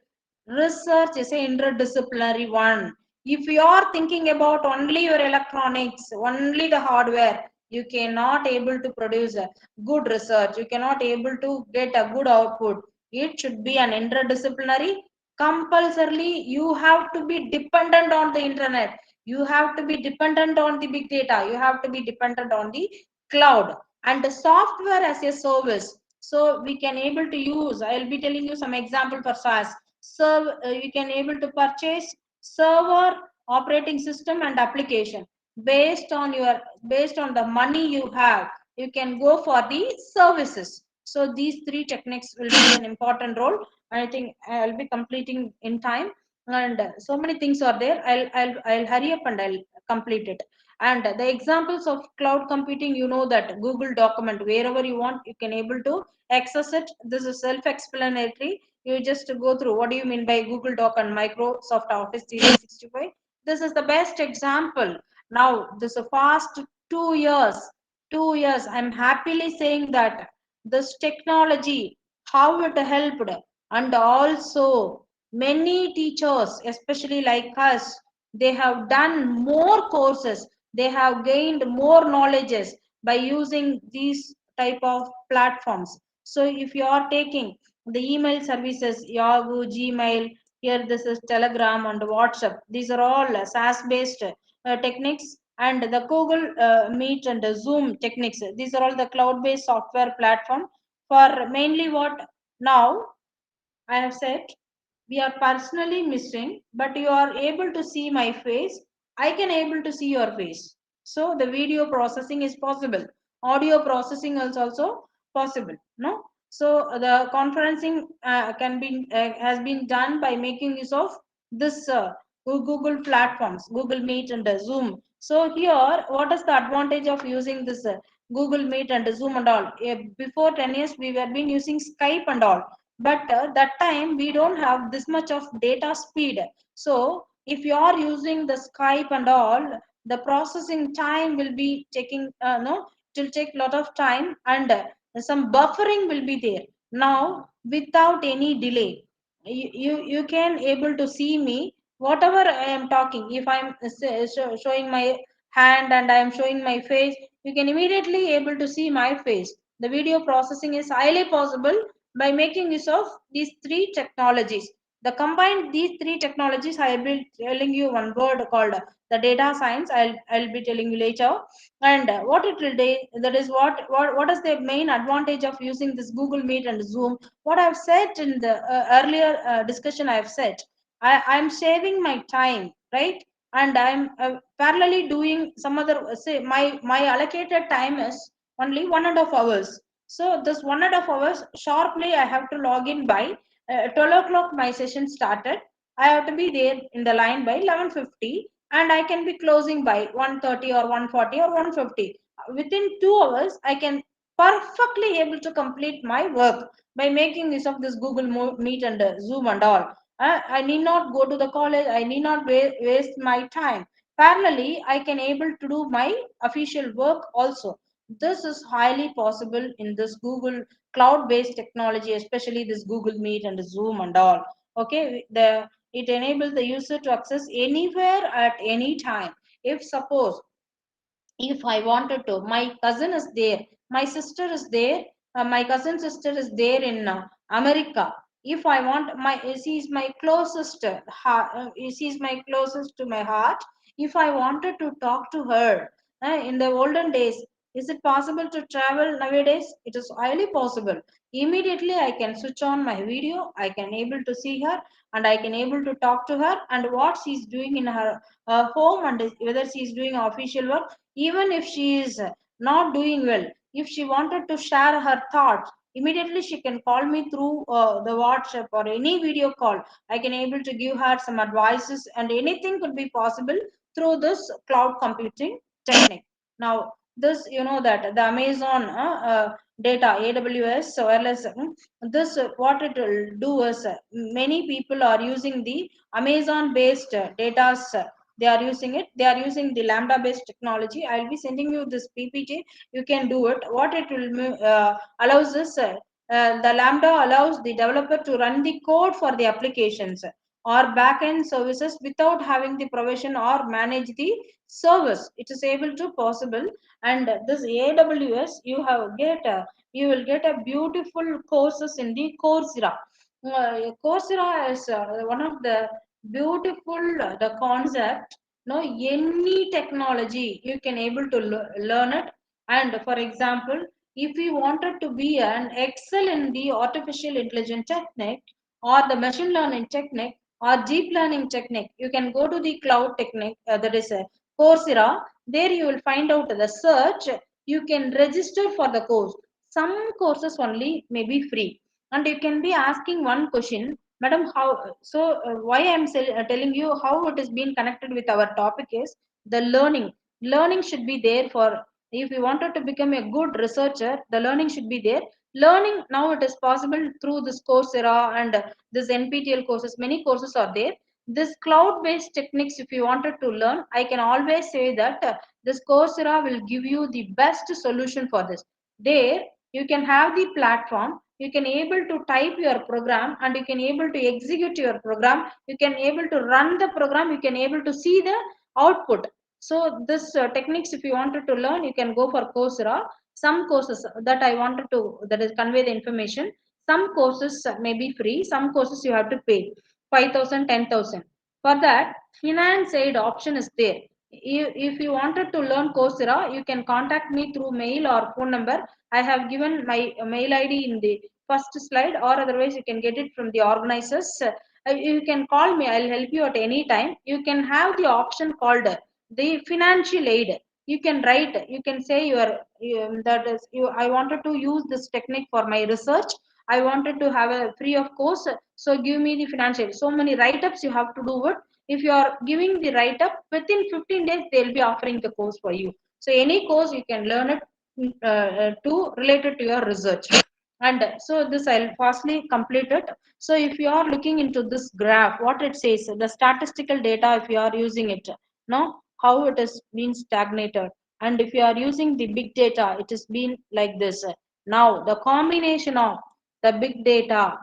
Speaker 3: Research is a interdisciplinary one. If you are thinking about only your electronics, only the hardware, you cannot able to produce a good research. You cannot able to get a good output. It should be an interdisciplinary. Compulsorily, you have to be dependent on the internet. You have to be dependent on the big data. You have to be dependent on the cloud and the software as a service. So we can able to use, I'll be telling you some example for SaaS. So you can able to purchase server, operating system and application based on your, based on the money you have. You can go for the services. So these three techniques will be an important role. I think I'll be completing in time, and so many things are there. I'll hurry up and I'll complete it. And the examples of cloud computing, you know that Google document, wherever you want you can able to access it. This is self-explanatory. You just go through what do you mean by Google Doc and Microsoft Office 365. This is the best example. Now this is fast 2 years, 2 years, I'm happily saying that this technology, how it helped. And also many teachers, especially like us, they have done more courses, they have gained more knowledges by using these type of platforms. So if you are taking the email services, Yahoo, Gmail, here this is Telegram and WhatsApp, these are all SaaS based techniques. and the Google Meet and the Zoom techniques. These are all the cloud-based software platform for mainly what now I have said. We are personally missing, but you are able to see my face. I can able to see your face. So the video processing is possible. Audio processing is also possible. No. So the conferencing can be has been done by making use of this Google platforms, Google Meet and Zoom. So here, what is the advantage of using this Google Meet and Zoom and all? Before 10 years, we were been using Skype and all, but that time we don't have this much of data speed. So if you are using the Skype and all, the processing time will be taking no, it will take a lot of time, and some buffering will be there. Now without any delay, you can able to see me whatever I am talking. If I am showing my hand and I am showing my face, you can immediately able to see my face. The video processing is highly possible by making use of these three technologies. The combined these three technologies, I will be telling you one word called the data science. I'll be telling you later. And what it will do, that is what is the main advantage of using this Google Meet and Zoom. What I've said in the earlier discussion, I've said I'm saving my time, right? And I'm parallelly doing some other say my allocated time is only 1.5 hours. So this 1.5 hours sharply I have to log in by 12 o'clock. My session started. I have to be there in the line by 11:50, and I can be closing by 1:30 or 1:40 or 1:50. Within 2 hours, I can perfectly able to complete my work by making use of this Google Meet and Zoom and all. I need not go to the college. I need not waste my time. Parallelly, I can able to do my official work also. This is highly possible in this Google cloud-based technology, especially this Google Meet and Zoom and all. Okay, it enables the user to access anywhere at any time. If suppose if I wanted to, my cousin is there, my sister is there, my cousin sister is there in America. If I want my, she is my closest, she is my closest to my heart. If I wanted to talk to her in the olden days, is it possible to travel nowadays? It is highly possible. Immediately, I can switch on my video. I can able to see her, and I can able to talk to her, and what she is doing in her home, and whether she is doing official work. Even if she is not doing well, if she wanted to share her thoughts, immediately she can call me through the WhatsApp or any video call. I can able to give her some advices, and anything could be possible through this cloud computing technique. Now this, you know, that the Amazon data, AWS wireless, this what it will do is many people are using the Amazon based data. They are using it. They are using the Lambda based technology. I'll be sending you this PPT. You can do it. What it will allows is the Lambda allows the developer to run the code for the applications or backend services without having the provision or manage the service. It is able to possible. And this AWS, you will get a beautiful courses in the Coursera. Coursera is one of the beautiful the concept. No, any technology you can able to learn it. And for example, if you wanted to be an excel in the artificial intelligence technique or the machine learning technique or deep learning technique, you can go to the cloud technique, that is Coursera. There you will find out the search. You can register for the course. Some courses only may be free, and you can be asking one question, madam, how? So why I'm telling you how it is being connected with our topic is the learning. Learning should be there for, if you wanted to become a good researcher, the learning should be there. Learning now it is possible through this Coursera and this NPTEL courses. Many courses are there. This cloud-based techniques, if you wanted to learn, I can always say that this Coursera will give you the best solution for this. There, you can have the platform. You can able to type your program, and you can able to execute your program. You can able to run the program. You can able to see the output. So this techniques, if you wanted to learn, you can go for Coursera. Some courses that I wanted to, that is convey the information. Some courses may be free. Some courses you have to pay 5,000, 10,000. For that, finance aid option is there. If you wanted to learn Coursera, you can contact me through mail or phone number. I have given my mail ID in the first slide, or otherwise you can get it from the organizers. You can call me. I'll help you at any time. You can have the option called the financial aid. You can write. You can say that is you. I wanted to use this technique for my research. I wanted to have a free of course. So give me the financial. So many write-ups you have to do it. If you are giving the write up within 15 days, they'll be offering the course for you. So any course you can learn it to related to your research. And so this I'll fastly complete it. So if you are looking into this graph, what it says, the statistical data, if you are using it, no, how it has been stagnated. And if you are using the big data, it has been like this. Now the combination of the big data,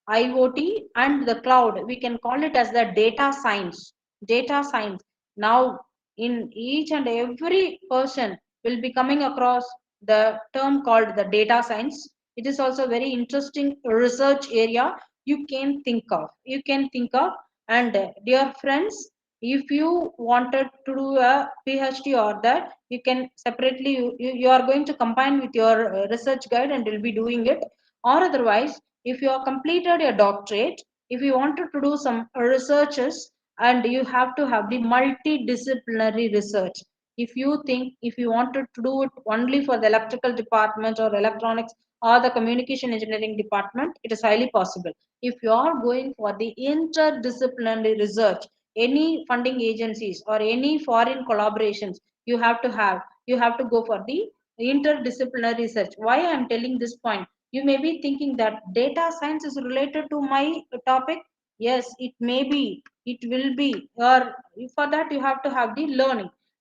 Speaker 3: IoT and the cloud, we can call it as the data science. Data science. Now, in each and every person will be coming across the term called the data science. It is also very interesting research area you can think of. You can think of, and dear friends, if you wanted to do a PhD or that, you can separately, you are going to combine with your research guide and will be doing it. Or otherwise, if you have completed a doctorate, if you wanted to do some researches, and you have to have the multidisciplinary research. If you think, if you wanted to do it only for the electrical department or electronics or the communication engineering department, it is highly possible. If you are going for the interdisciplinary research, any funding agencies or any foreign collaborations, you have to go for the interdisciplinary research. Why I am telling this point? You may be thinking that data science is related to my topic. Yes, it may be, it will be, or for that you have to have the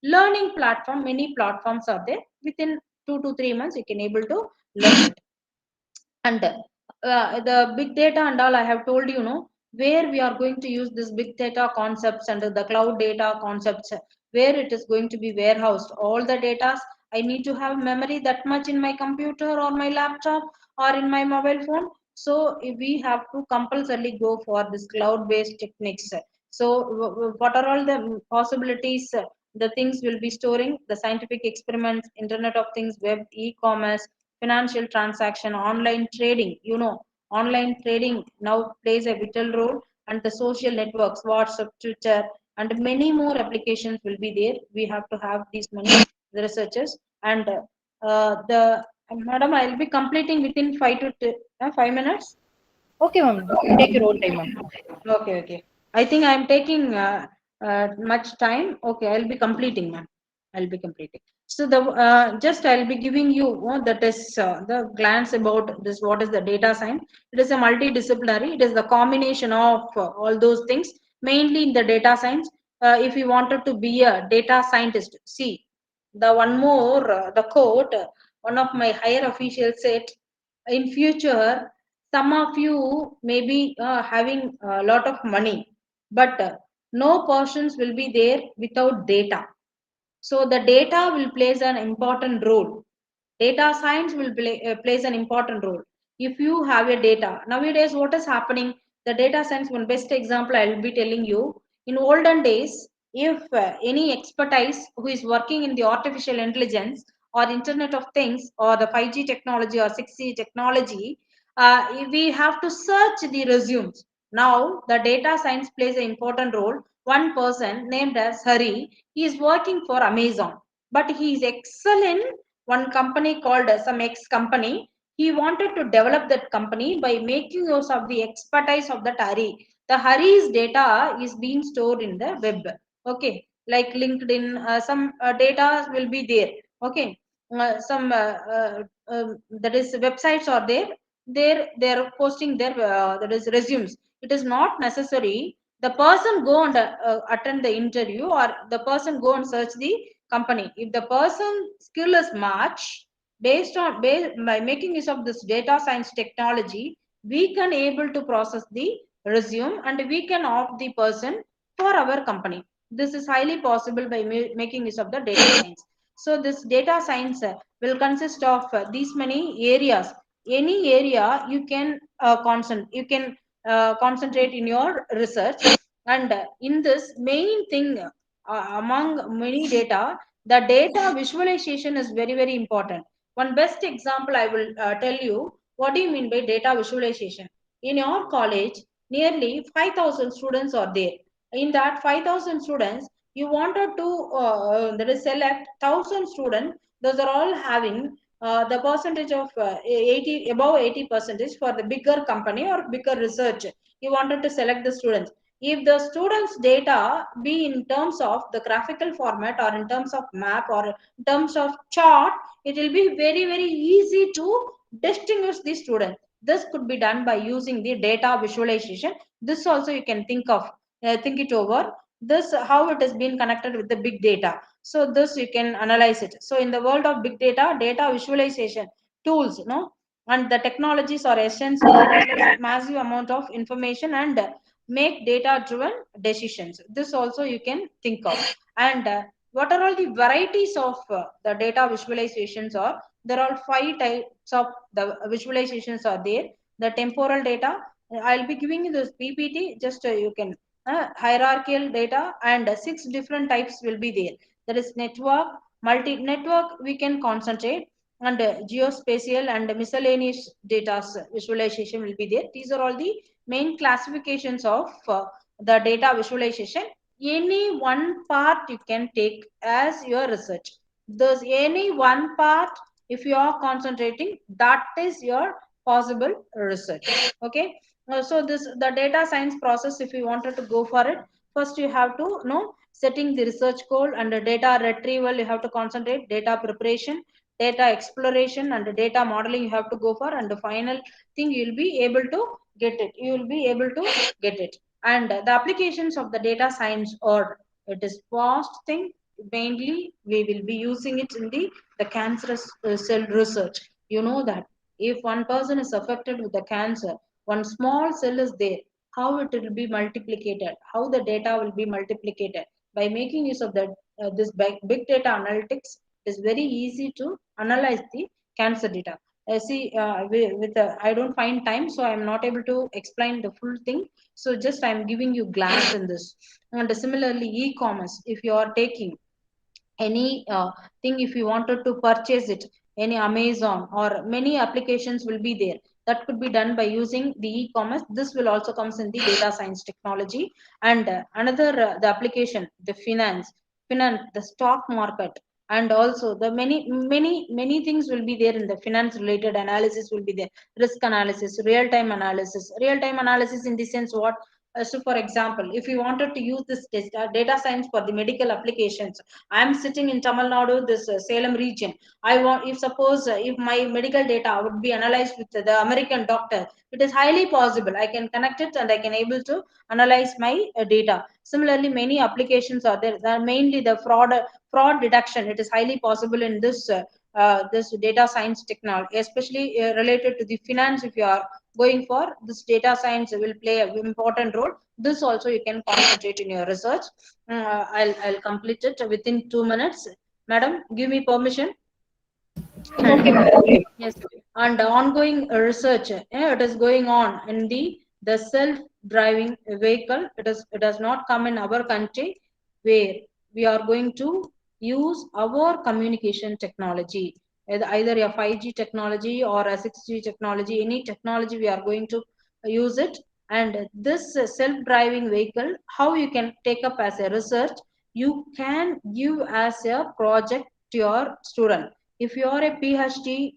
Speaker 3: learning platform. Many platforms are there. Within 2 to 3 months, you can able to learn it. And the big data and all I have told you, know where we are going to use this big data concepts and the cloud data concepts, where it is going to be warehoused. All the data, I need to have memory that much in my computer or my laptop or in my mobile phone. So we have to compulsorily go for this cloud based techniques. So what are all the possibilities? The things will be storing the scientific experiments, internet of things, web, e-commerce, financial transaction, online trading. Online trading now plays a vital role, and the social networks, WhatsApp, Twitter, and many more applications will be there. We have to have these many researchers. And the madam, I'll be completing within 5 minutes.
Speaker 2: Okay, ma'am. Take your own time, ma'am.
Speaker 3: Okay, okay. I think I'm taking much time. Okay, I'll be completing, ma'am. I'll be completing. So the just I'll be giving you that is the glance about this. What is the data science? It is a multidisciplinary. It is the combination of all those things. Mainly in the data science. If you wanted to be a data scientist, see the one more the quote. One of my higher officials said, in future some of you may be having a lot of money, but no persons will be there without data. So the data will plays an important role. Data science will plays an important role. If you have a data nowadays, what is happening? The data science, one best example I will be telling you. In olden days, if any expertise who is working in the artificial intelligence or internet of things or the 5G technology or 6G technology, we have to search the resumes. Now the data science plays an important role. One person named as Hari, he is working for Amazon, but he is excellent one company called some X company. He wanted to develop that company by making use of the expertise of the Hari. The Hari's data is being stored in the web. Okay, like LinkedIn, some data will be there. Okay, some that is websites are there. They are posting their that is resumes. It is not necessary the person go and attend the interview, or the person go and search the company. If the person skill is match, by making use of this data science technology, we can able to process the resume and we can opt the person for our company. This is highly possible by making use of the data science. So this data science will consist of these many areas. Any area you can concentrate in your research. And in this main thing, among many data, the data visualization is very, very important. One best example I will tell you. What do you mean by data visualization? In your college, nearly 5,000 students are there. In that 5,000 students, you wanted to that is select 1,000 students. Those are all having the percentage of 80, above 80 percentage for the bigger company or bigger research. You wanted to select the students. If the students data be in terms of the graphical format or in terms of map or in terms of chart, it will be very, very easy to distinguish the student. This could be done by using the data visualization. This also you can think it over. This how it has been connected with the big data. So this you can analyze it. So in the world of big data, data visualization tools, and the technologies are essential to analyze massive amount of information and make data driven decisions. This also you can think of. And what are all the varieties of the data visualizations? Are there are 5 types of the visualizations are there. The temporal data, I'll be giving you this PPT, just you can hierarchical data, and 6 different types will be there. There is network, multi network we can concentrate, and geospatial and miscellaneous data visualization will be there. These are all the main classifications of the data visualization. Any one part you can take as your research. There's any one part, if you are concentrating, that is your possible research. Okay. So this the data science process, if you wanted to go for it, first you have to know setting the research goal, and the data retrieval you have to concentrate, data preparation, data exploration, and the data modeling you have to go for, and the final thing you'll be able to get it. You will be able to get it. And the applications of the data science, or it is vast thing. Mainly we will be using it in the cancerous cell research. You know that if one person is affected with the cancer, one small cell is there, how it will be multiplicated, how the data will be multiplicated. By making use of this big data analytics, it is very easy to analyze the cancer data. See, I don't find time, so I'm not able to explain the full thing. So just I'm giving you glance in this. And similarly, e-commerce, if you are taking any thing, if you wanted to purchase it, any Amazon or many applications will be there, that could be done by using the e-commerce. This will also comes in the data science technology. And another the application, the finance, the stock market, and also the many things will be there in the finance related analysis will be there. Risk analysis, real time analysis in the sense what. So for example, if you wanted to use this data science for the medical applications, I am sitting in Tamil Nadu, this Salem region. I want, if suppose if my medical data would be analyzed with the American doctor, it is highly possible. I can connect it and I can able to analyze my data. Similarly, many applications are there. Mainly the fraud detection. It is highly possible in this data science technology, especially related to the finance. If you are going for this, data science will play an important role. This also you can concentrate in your research. I'll complete it within 2 minutes. Madam, give me permission. And
Speaker 2: Okay, ma'am. Okay.
Speaker 3: yes, and ongoing research, it is going on in the self-driving vehicle. It does not come in our country, where we are going to use our communication technology, either a 5G technology or a 6G technology, any technology we are going to use it. And this self-driving vehicle, how you can take up as a research, you can give as a project to your student. If you are a PhD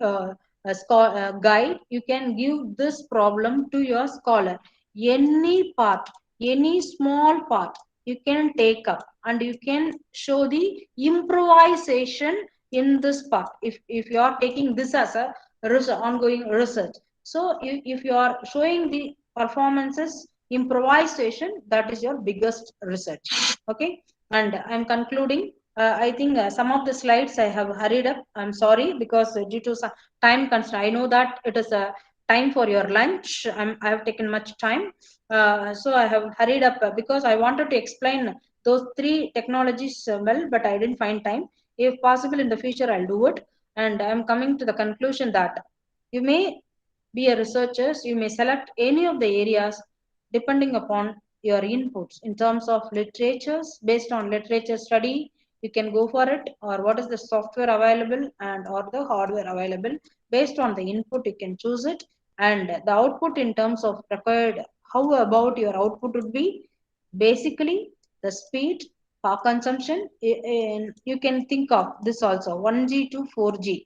Speaker 3: guide, you can give this problem to your scholar. Any part, any small part, you can take up and you can show the improvisation in this part. If you are taking this as a ongoing research, so if you are showing the performances improvisation, that is your biggest research. Okay, and I'm concluding. I think some of the slides I have hurried up. I'm sorry, because due to some time constraint. I know that it is a time for your lunch. I have taken much time, so I have hurried up because I wanted to explain those 3 technologies well, but I didn't find time. If possible in the future, I'll do it. And I'm coming to the conclusion that you may be a researcher. You may select any of the areas depending upon your inputs in terms of literatures. Based on literature study, you can go for it, or what is the software available and or the hardware available. Based on the input, you can choose it, and the output in terms of required, how about your output would be basically the speed, power consumption. And you can think of this also 1G to 4G,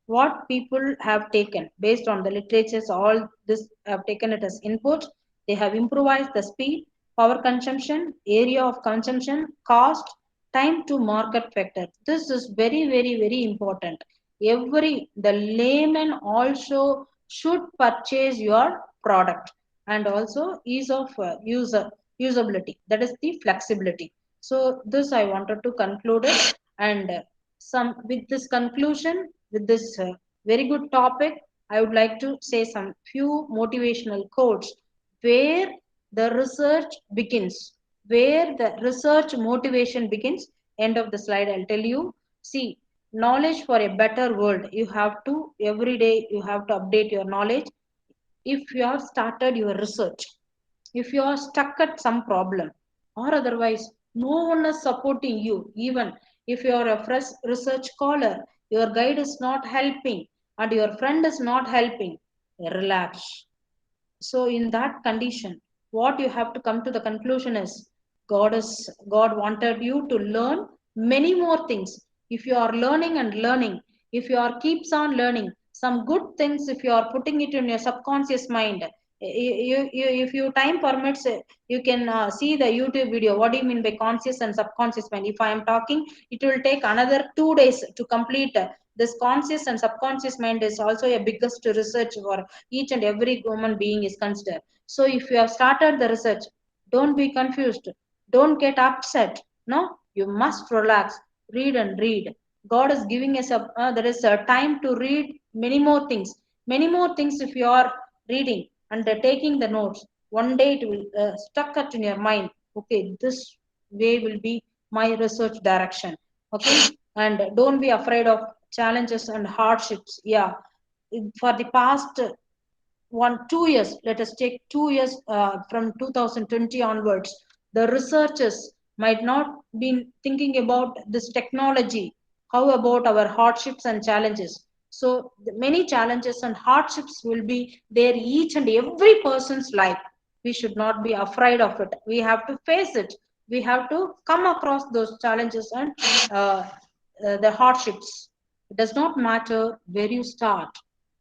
Speaker 3: what people have taken based on the literatures, all this have taken it as input. They have improvised the speed, power consumption, area of consumption, cost, time to market factor. This is very, very, very important. The layman also should purchase your product, and also ease of usability. That is the flexibility. So this I wanted to conclude it, and some with this conclusion, with this very good topic, I would like to say some few motivational quotes where the research begins, where the research motivation begins. End of the slide, I'll tell you. See, knowledge for a better world. You have to, every day, you have to update your knowledge. If you have started your research, if you are stuck at some problem, or otherwise no one is supporting you, even if you are a fresh research scholar, your guide is not helping and your friend is not helping, relax. So in that condition, what you have to come to the conclusion is, God wanted you to learn many more things. If you are learning and learning, if you are keeps on learning some good things, if you are putting it in your subconscious mind, if you time permits, you can see the YouTube video. What do you mean by conscious and subconscious mind? If I am talking, it will take another 2 days to complete. This conscious and subconscious mind is also a biggest research for each and every human being is considered. So if you have started the research, don't be confused, don't get upset. No, you must relax, read and read. God is giving us there is a time to read many more things, many more things. If you are reading and taking the notes, one day it will stuck it in your mind. Okay, this way will be my research direction. Okay, and don't be afraid of challenges and hardships. Yeah, for the past 1 2 years, let us take 2 years, from 2020 onwards, the researchers might not be thinking about this technology. How about our hardships and challenges? So many challenges and hardships will be there each and every person's life. We should not be afraid of it. We have to face it. We have to come across those challenges and the hardships. It does not matter where you start,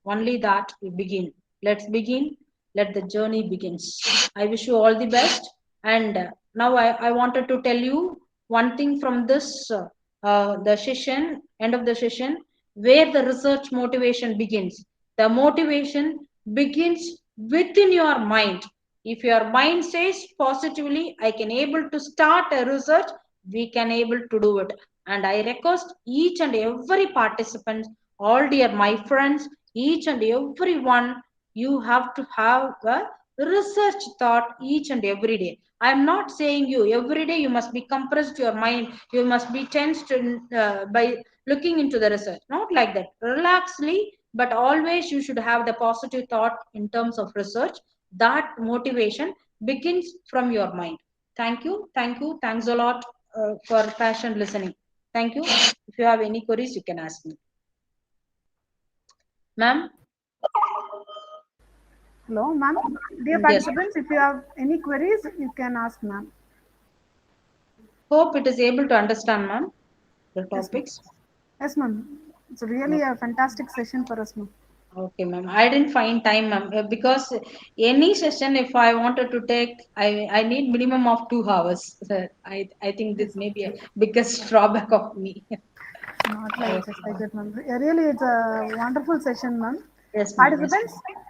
Speaker 3: only that you begin. Let's begin. Let the journey begins. I wish you all the best. And now I wanted to tell you one thing from this the session, end of the session, where the research motivation begins. The motivation begins within your mind. If your mind says positively, I can able to start a research, we can able to do it. And I request each and every participant, all dear my friends, each and every one, you have to have a research thought each and every day. I am not saying you every day you must be compressed your mind, you must be tensed by looking into the research. Not like that. Relaxly, but always you should have the positive thought in terms of research. That motivation begins from your mind. Thank you. Thank you. Thanks a lot for passion listening. Thank you. If you have any queries, you can ask me. Ma'am?
Speaker 1: Hello, ma'am. Dear
Speaker 3: Yes.
Speaker 1: participants, if you have any queries, you can ask ma'am.
Speaker 3: Hope it is able to understand, ma'am, the
Speaker 1: Yes, ma'am.
Speaker 3: topics.
Speaker 1: Yes, ma'am. It's really a fantastic session for us, ma'am.
Speaker 3: Okay, ma'am. I didn't find time, ma'am, because any session, if I wanted to take, I need minimum of 2 hours. I think this
Speaker 1: Yes,
Speaker 3: may be a biggest drawback of me.
Speaker 1: not like just like
Speaker 3: Okay.
Speaker 1: that, ma'am. Really, it's a wonderful session, ma'am.
Speaker 3: Yes, ma'am. Yes,
Speaker 1: Participants,
Speaker 3: ma'am.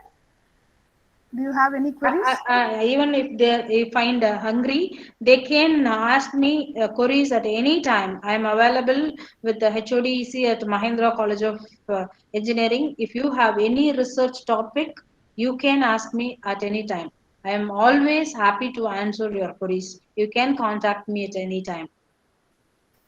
Speaker 1: do you have any queries?
Speaker 3: Even if they find hungry, they can ask me queries at any time. I am available with the HODEC at Mahindra College of Engineering. If you have any research topic, you can ask me at any time. I am always happy to answer your queries. You can contact me at any time.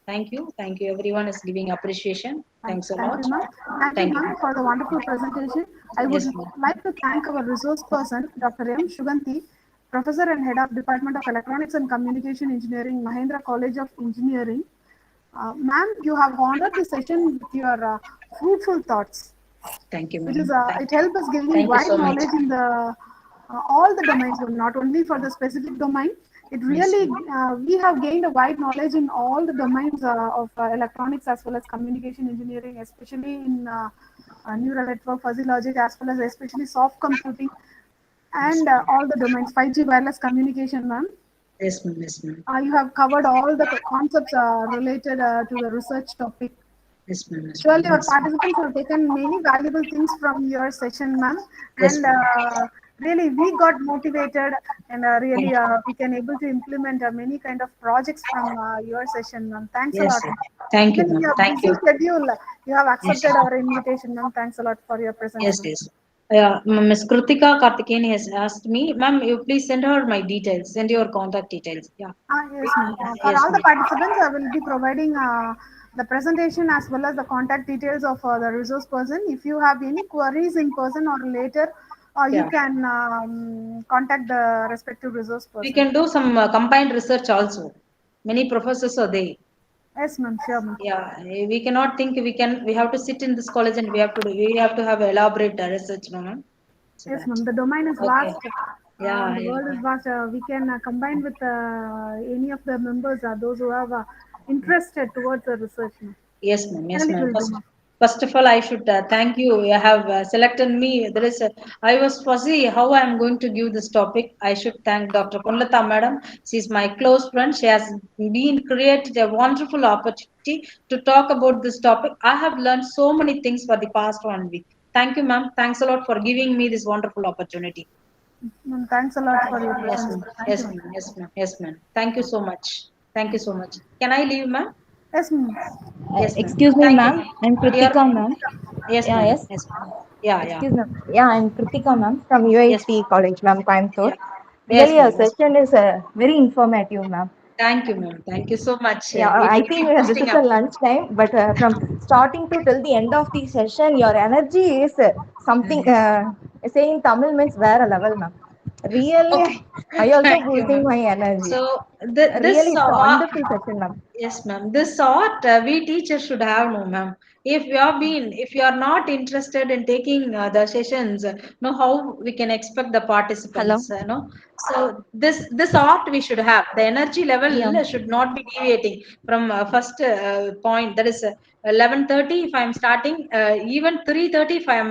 Speaker 3: Thank you. Thank you. Everyone is giving appreciation. Thanks a
Speaker 1: Thank
Speaker 3: lot.
Speaker 1: you, ma'am. Thank you,
Speaker 3: Thank
Speaker 1: ma'am,
Speaker 3: you.
Speaker 1: for the wonderful presentation. I would
Speaker 3: Yes, ma'am.
Speaker 1: like to thank our resource person, Dr. M. Shuganti, Professor and Head of Department of Electronics and Communication Engineering, Mahindra College of Engineering. Ma'am, you have honored the session with your fruitful thoughts.
Speaker 3: Thank you,
Speaker 1: It is
Speaker 3: ma'am.
Speaker 1: it helps us gaining
Speaker 3: Thank you
Speaker 1: wide
Speaker 3: so much.
Speaker 1: knowledge in the all the domains, not only for the specific domain. It really we have gained a wide knowledge in all the domains of electronics as well as communication engineering, especially in neural network, fuzzy logic, as well as especially soft computing and all the domains. 5G wireless communication, ma'am.
Speaker 3: Yes, ma'am. Yes, ma'am.
Speaker 1: You have covered all the concepts related to the research topic.
Speaker 3: Yes, ma'am. Yes,
Speaker 1: Surely,
Speaker 3: ma'am.
Speaker 1: our
Speaker 3: Yes, ma'am.
Speaker 1: participants have taken many valuable things from your session, ma'am,
Speaker 3: Yes,
Speaker 1: and
Speaker 3: ma'am.
Speaker 1: really we got motivated, and
Speaker 3: Thank
Speaker 1: really
Speaker 3: you.
Speaker 1: we can able to implement many kind of projects from your session, ma'am. Thanks a
Speaker 3: Yes,
Speaker 1: lot.
Speaker 3: sir. Thank you,
Speaker 1: Even in
Speaker 3: ma'am.
Speaker 1: your
Speaker 3: Thank
Speaker 1: busy
Speaker 3: you.
Speaker 1: schedule, you have
Speaker 3: Yes.
Speaker 1: accepted our invitation, ma'am. Thanks a lot for your presence,
Speaker 3: Yes,
Speaker 1: ma'am.
Speaker 3: yes. Ms. Kritika Karthikeni has asked me, ma'am, you please send her my details, send your contact details. Yeah.
Speaker 1: Yes, ma'am. For
Speaker 3: Yes,
Speaker 1: all the
Speaker 3: ma'am.
Speaker 1: participants, I will be providing the presentation as well as the contact details of the resource person. If you have any queries in person or later, you
Speaker 3: Yeah.
Speaker 1: can contact the respective resource
Speaker 3: We
Speaker 1: person.
Speaker 3: can do some combined research also. Many professors are there.
Speaker 1: Yes, ma'am. Sure, ma'am.
Speaker 3: Yeah, we cannot think we have to sit in this college and we have to have elaborate research, no, ma'am. So
Speaker 1: Yes,
Speaker 3: that.
Speaker 1: ma'am. The domain is
Speaker 3: Okay.
Speaker 1: vast.
Speaker 3: Yeah,
Speaker 1: The
Speaker 3: yeah.
Speaker 1: world is vast. We can combine with any of the members, those who have interested towards the research, ma'am.
Speaker 3: Yes, ma'am. Yes,
Speaker 1: Surely
Speaker 3: ma'am.
Speaker 1: will do, ma'am.
Speaker 3: First of all, I should thank you. You have selected me. I was fuzzy how I am going to give this topic. I should thank Dr. Punlata madam. She is my close friend. She has been created a wonderful opportunity to talk about this topic. I have learned so many things for the past 1 week. Thank you, ma'am. Thanks a lot for giving me this wonderful opportunity.
Speaker 1: Ma'am, thanks a lot for your
Speaker 3: Yes,
Speaker 1: presence.
Speaker 3: ma'am.
Speaker 1: Thank you,
Speaker 3: Yes,
Speaker 1: ma'am.
Speaker 3: ma'am. Yes, ma'am. Yes, ma'am. Thank you so much. Thank you so much. Can I leave, ma'am?
Speaker 1: Yes, ma'am.
Speaker 3: Yes, ma'am.
Speaker 4: Excuse me,
Speaker 3: Thank you,
Speaker 4: ma'am.
Speaker 3: ma'am.
Speaker 4: I'm
Speaker 3: Dear,
Speaker 4: Kritika, ma'am.
Speaker 3: yes,
Speaker 4: Yeah,
Speaker 3: ma'am.
Speaker 4: yes.
Speaker 3: Yes, ma'am. Yeah, yeah.
Speaker 4: Excuse me. Yeah, I'm Kritika, ma'am, from
Speaker 3: Yes,
Speaker 4: UHT College, ma'am, Coimbatore.
Speaker 3: yeah. Yes,
Speaker 4: Really, your
Speaker 3: ma'am. Yes.
Speaker 4: session is very informative, ma'am.
Speaker 3: Thank you, ma'am. Thank you so much.
Speaker 4: Yeah,
Speaker 3: It
Speaker 4: I
Speaker 3: will be
Speaker 4: think this
Speaker 3: interesting
Speaker 4: is a
Speaker 3: after.
Speaker 4: lunch time, but from starting to till the end of the session, your energy is something, saying Tamil means வேற level, ma'am. Really,
Speaker 3: Okay.
Speaker 4: I also
Speaker 3: Thank you,
Speaker 4: boosting
Speaker 3: ma'am.
Speaker 4: my energy.
Speaker 3: So
Speaker 4: Really, it's a wonderful session, ma'am.
Speaker 3: yes, ma'am. This sort we teachers should have, no, ma'am. If you are not interested in taking the sessions, know how we can expect the
Speaker 4: Hello.
Speaker 3: participants, no. So this art we should have. The energy
Speaker 4: Yeah.
Speaker 3: level should not be deviating from first point. That is 11:30. If I am starting, even 3:30. If I am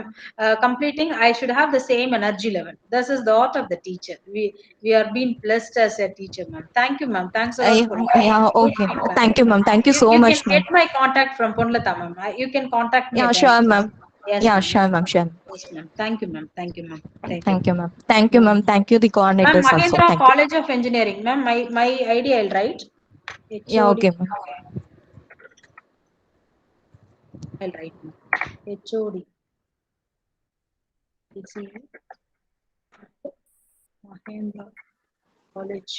Speaker 3: completing, I should have the same energy level. This is the art of the teacher. We are being blessed as a teacher, ma'am. Thank you, ma'am. Thanks a lot
Speaker 4: Yeah,
Speaker 3: for your
Speaker 4: yeah,
Speaker 3: good
Speaker 4: okay.
Speaker 3: feedback.
Speaker 4: Thank you, ma'am. Thank you
Speaker 3: You,
Speaker 4: so
Speaker 3: you can
Speaker 4: much,
Speaker 3: get
Speaker 4: ma'am.
Speaker 3: my contact from Ponlata, ma'am. You can contact me
Speaker 4: Yeah,
Speaker 3: at any
Speaker 4: sure,
Speaker 3: time.
Speaker 4: ma'am.
Speaker 3: Yes,
Speaker 4: Yeah,
Speaker 3: ma'am.
Speaker 4: sure, ma'am. Sure.
Speaker 3: Yes, ma'am. Thank you, ma'am. Thank you, ma'am. Thank you.
Speaker 4: Thank you, ma'am. Thank you, ma'am. Thank you, the
Speaker 3: Ma'am,
Speaker 4: coordinators also.
Speaker 3: Mahendra
Speaker 4: Thank you.
Speaker 3: College of Engineering, ma'am. My idea, I'll write.
Speaker 4: Yeah,
Speaker 3: HOD.
Speaker 4: okay, ma'am.
Speaker 3: I'll write, ma'am. HOD. It's Mahendra College.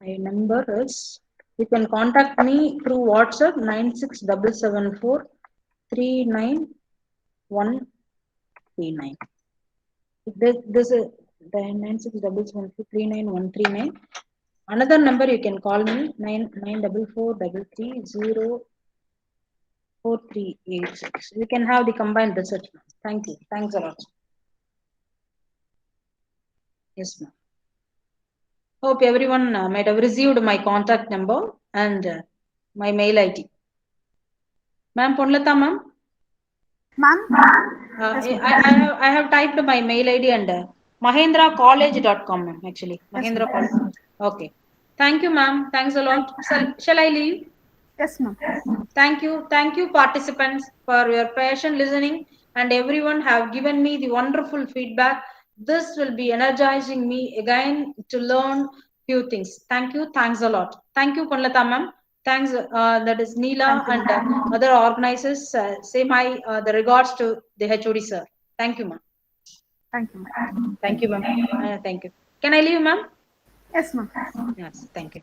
Speaker 3: My number is, you can contact me through WhatsApp 96774 39139. This is the 96774 39139. Another number you can call me 9944330438. We can have the combined research. Thank you. Thanks a lot. Yes, ma'am. Hope everyone might have received my contact number and my mail ID. Ma'am Ponlata, ma'am.
Speaker 1: Ma'am? Yes, ma'am.
Speaker 3: I have typed my mail ID and mahendracollege.com, ma'am, actually.
Speaker 1: Yes,
Speaker 3: Mahindra
Speaker 1: ma'am.
Speaker 3: College. Okay. Thank you, ma'am. Thanks a
Speaker 1: Thank
Speaker 3: lot.
Speaker 1: you.
Speaker 3: Shall I leave?
Speaker 1: Yes, ma'am.
Speaker 3: Thank you. Thank you, participants, for your patient listening, and everyone have given me the wonderful feedback. This will be energizing me again to learn few things. Thank you. Thanks a lot. Thank you, Panlata ma'am. Thanks. That is Neela
Speaker 1: Thank you,
Speaker 3: and
Speaker 1: ma'am.
Speaker 3: other organizers. Say my the regards to the HOD sir. Thank you, ma'am.
Speaker 1: Thank you, ma'am.
Speaker 2: Thank you, ma'am.
Speaker 3: Thank you. Can I leave, ma'am?
Speaker 1: Yes, ma'am.
Speaker 3: Yes. Thank you.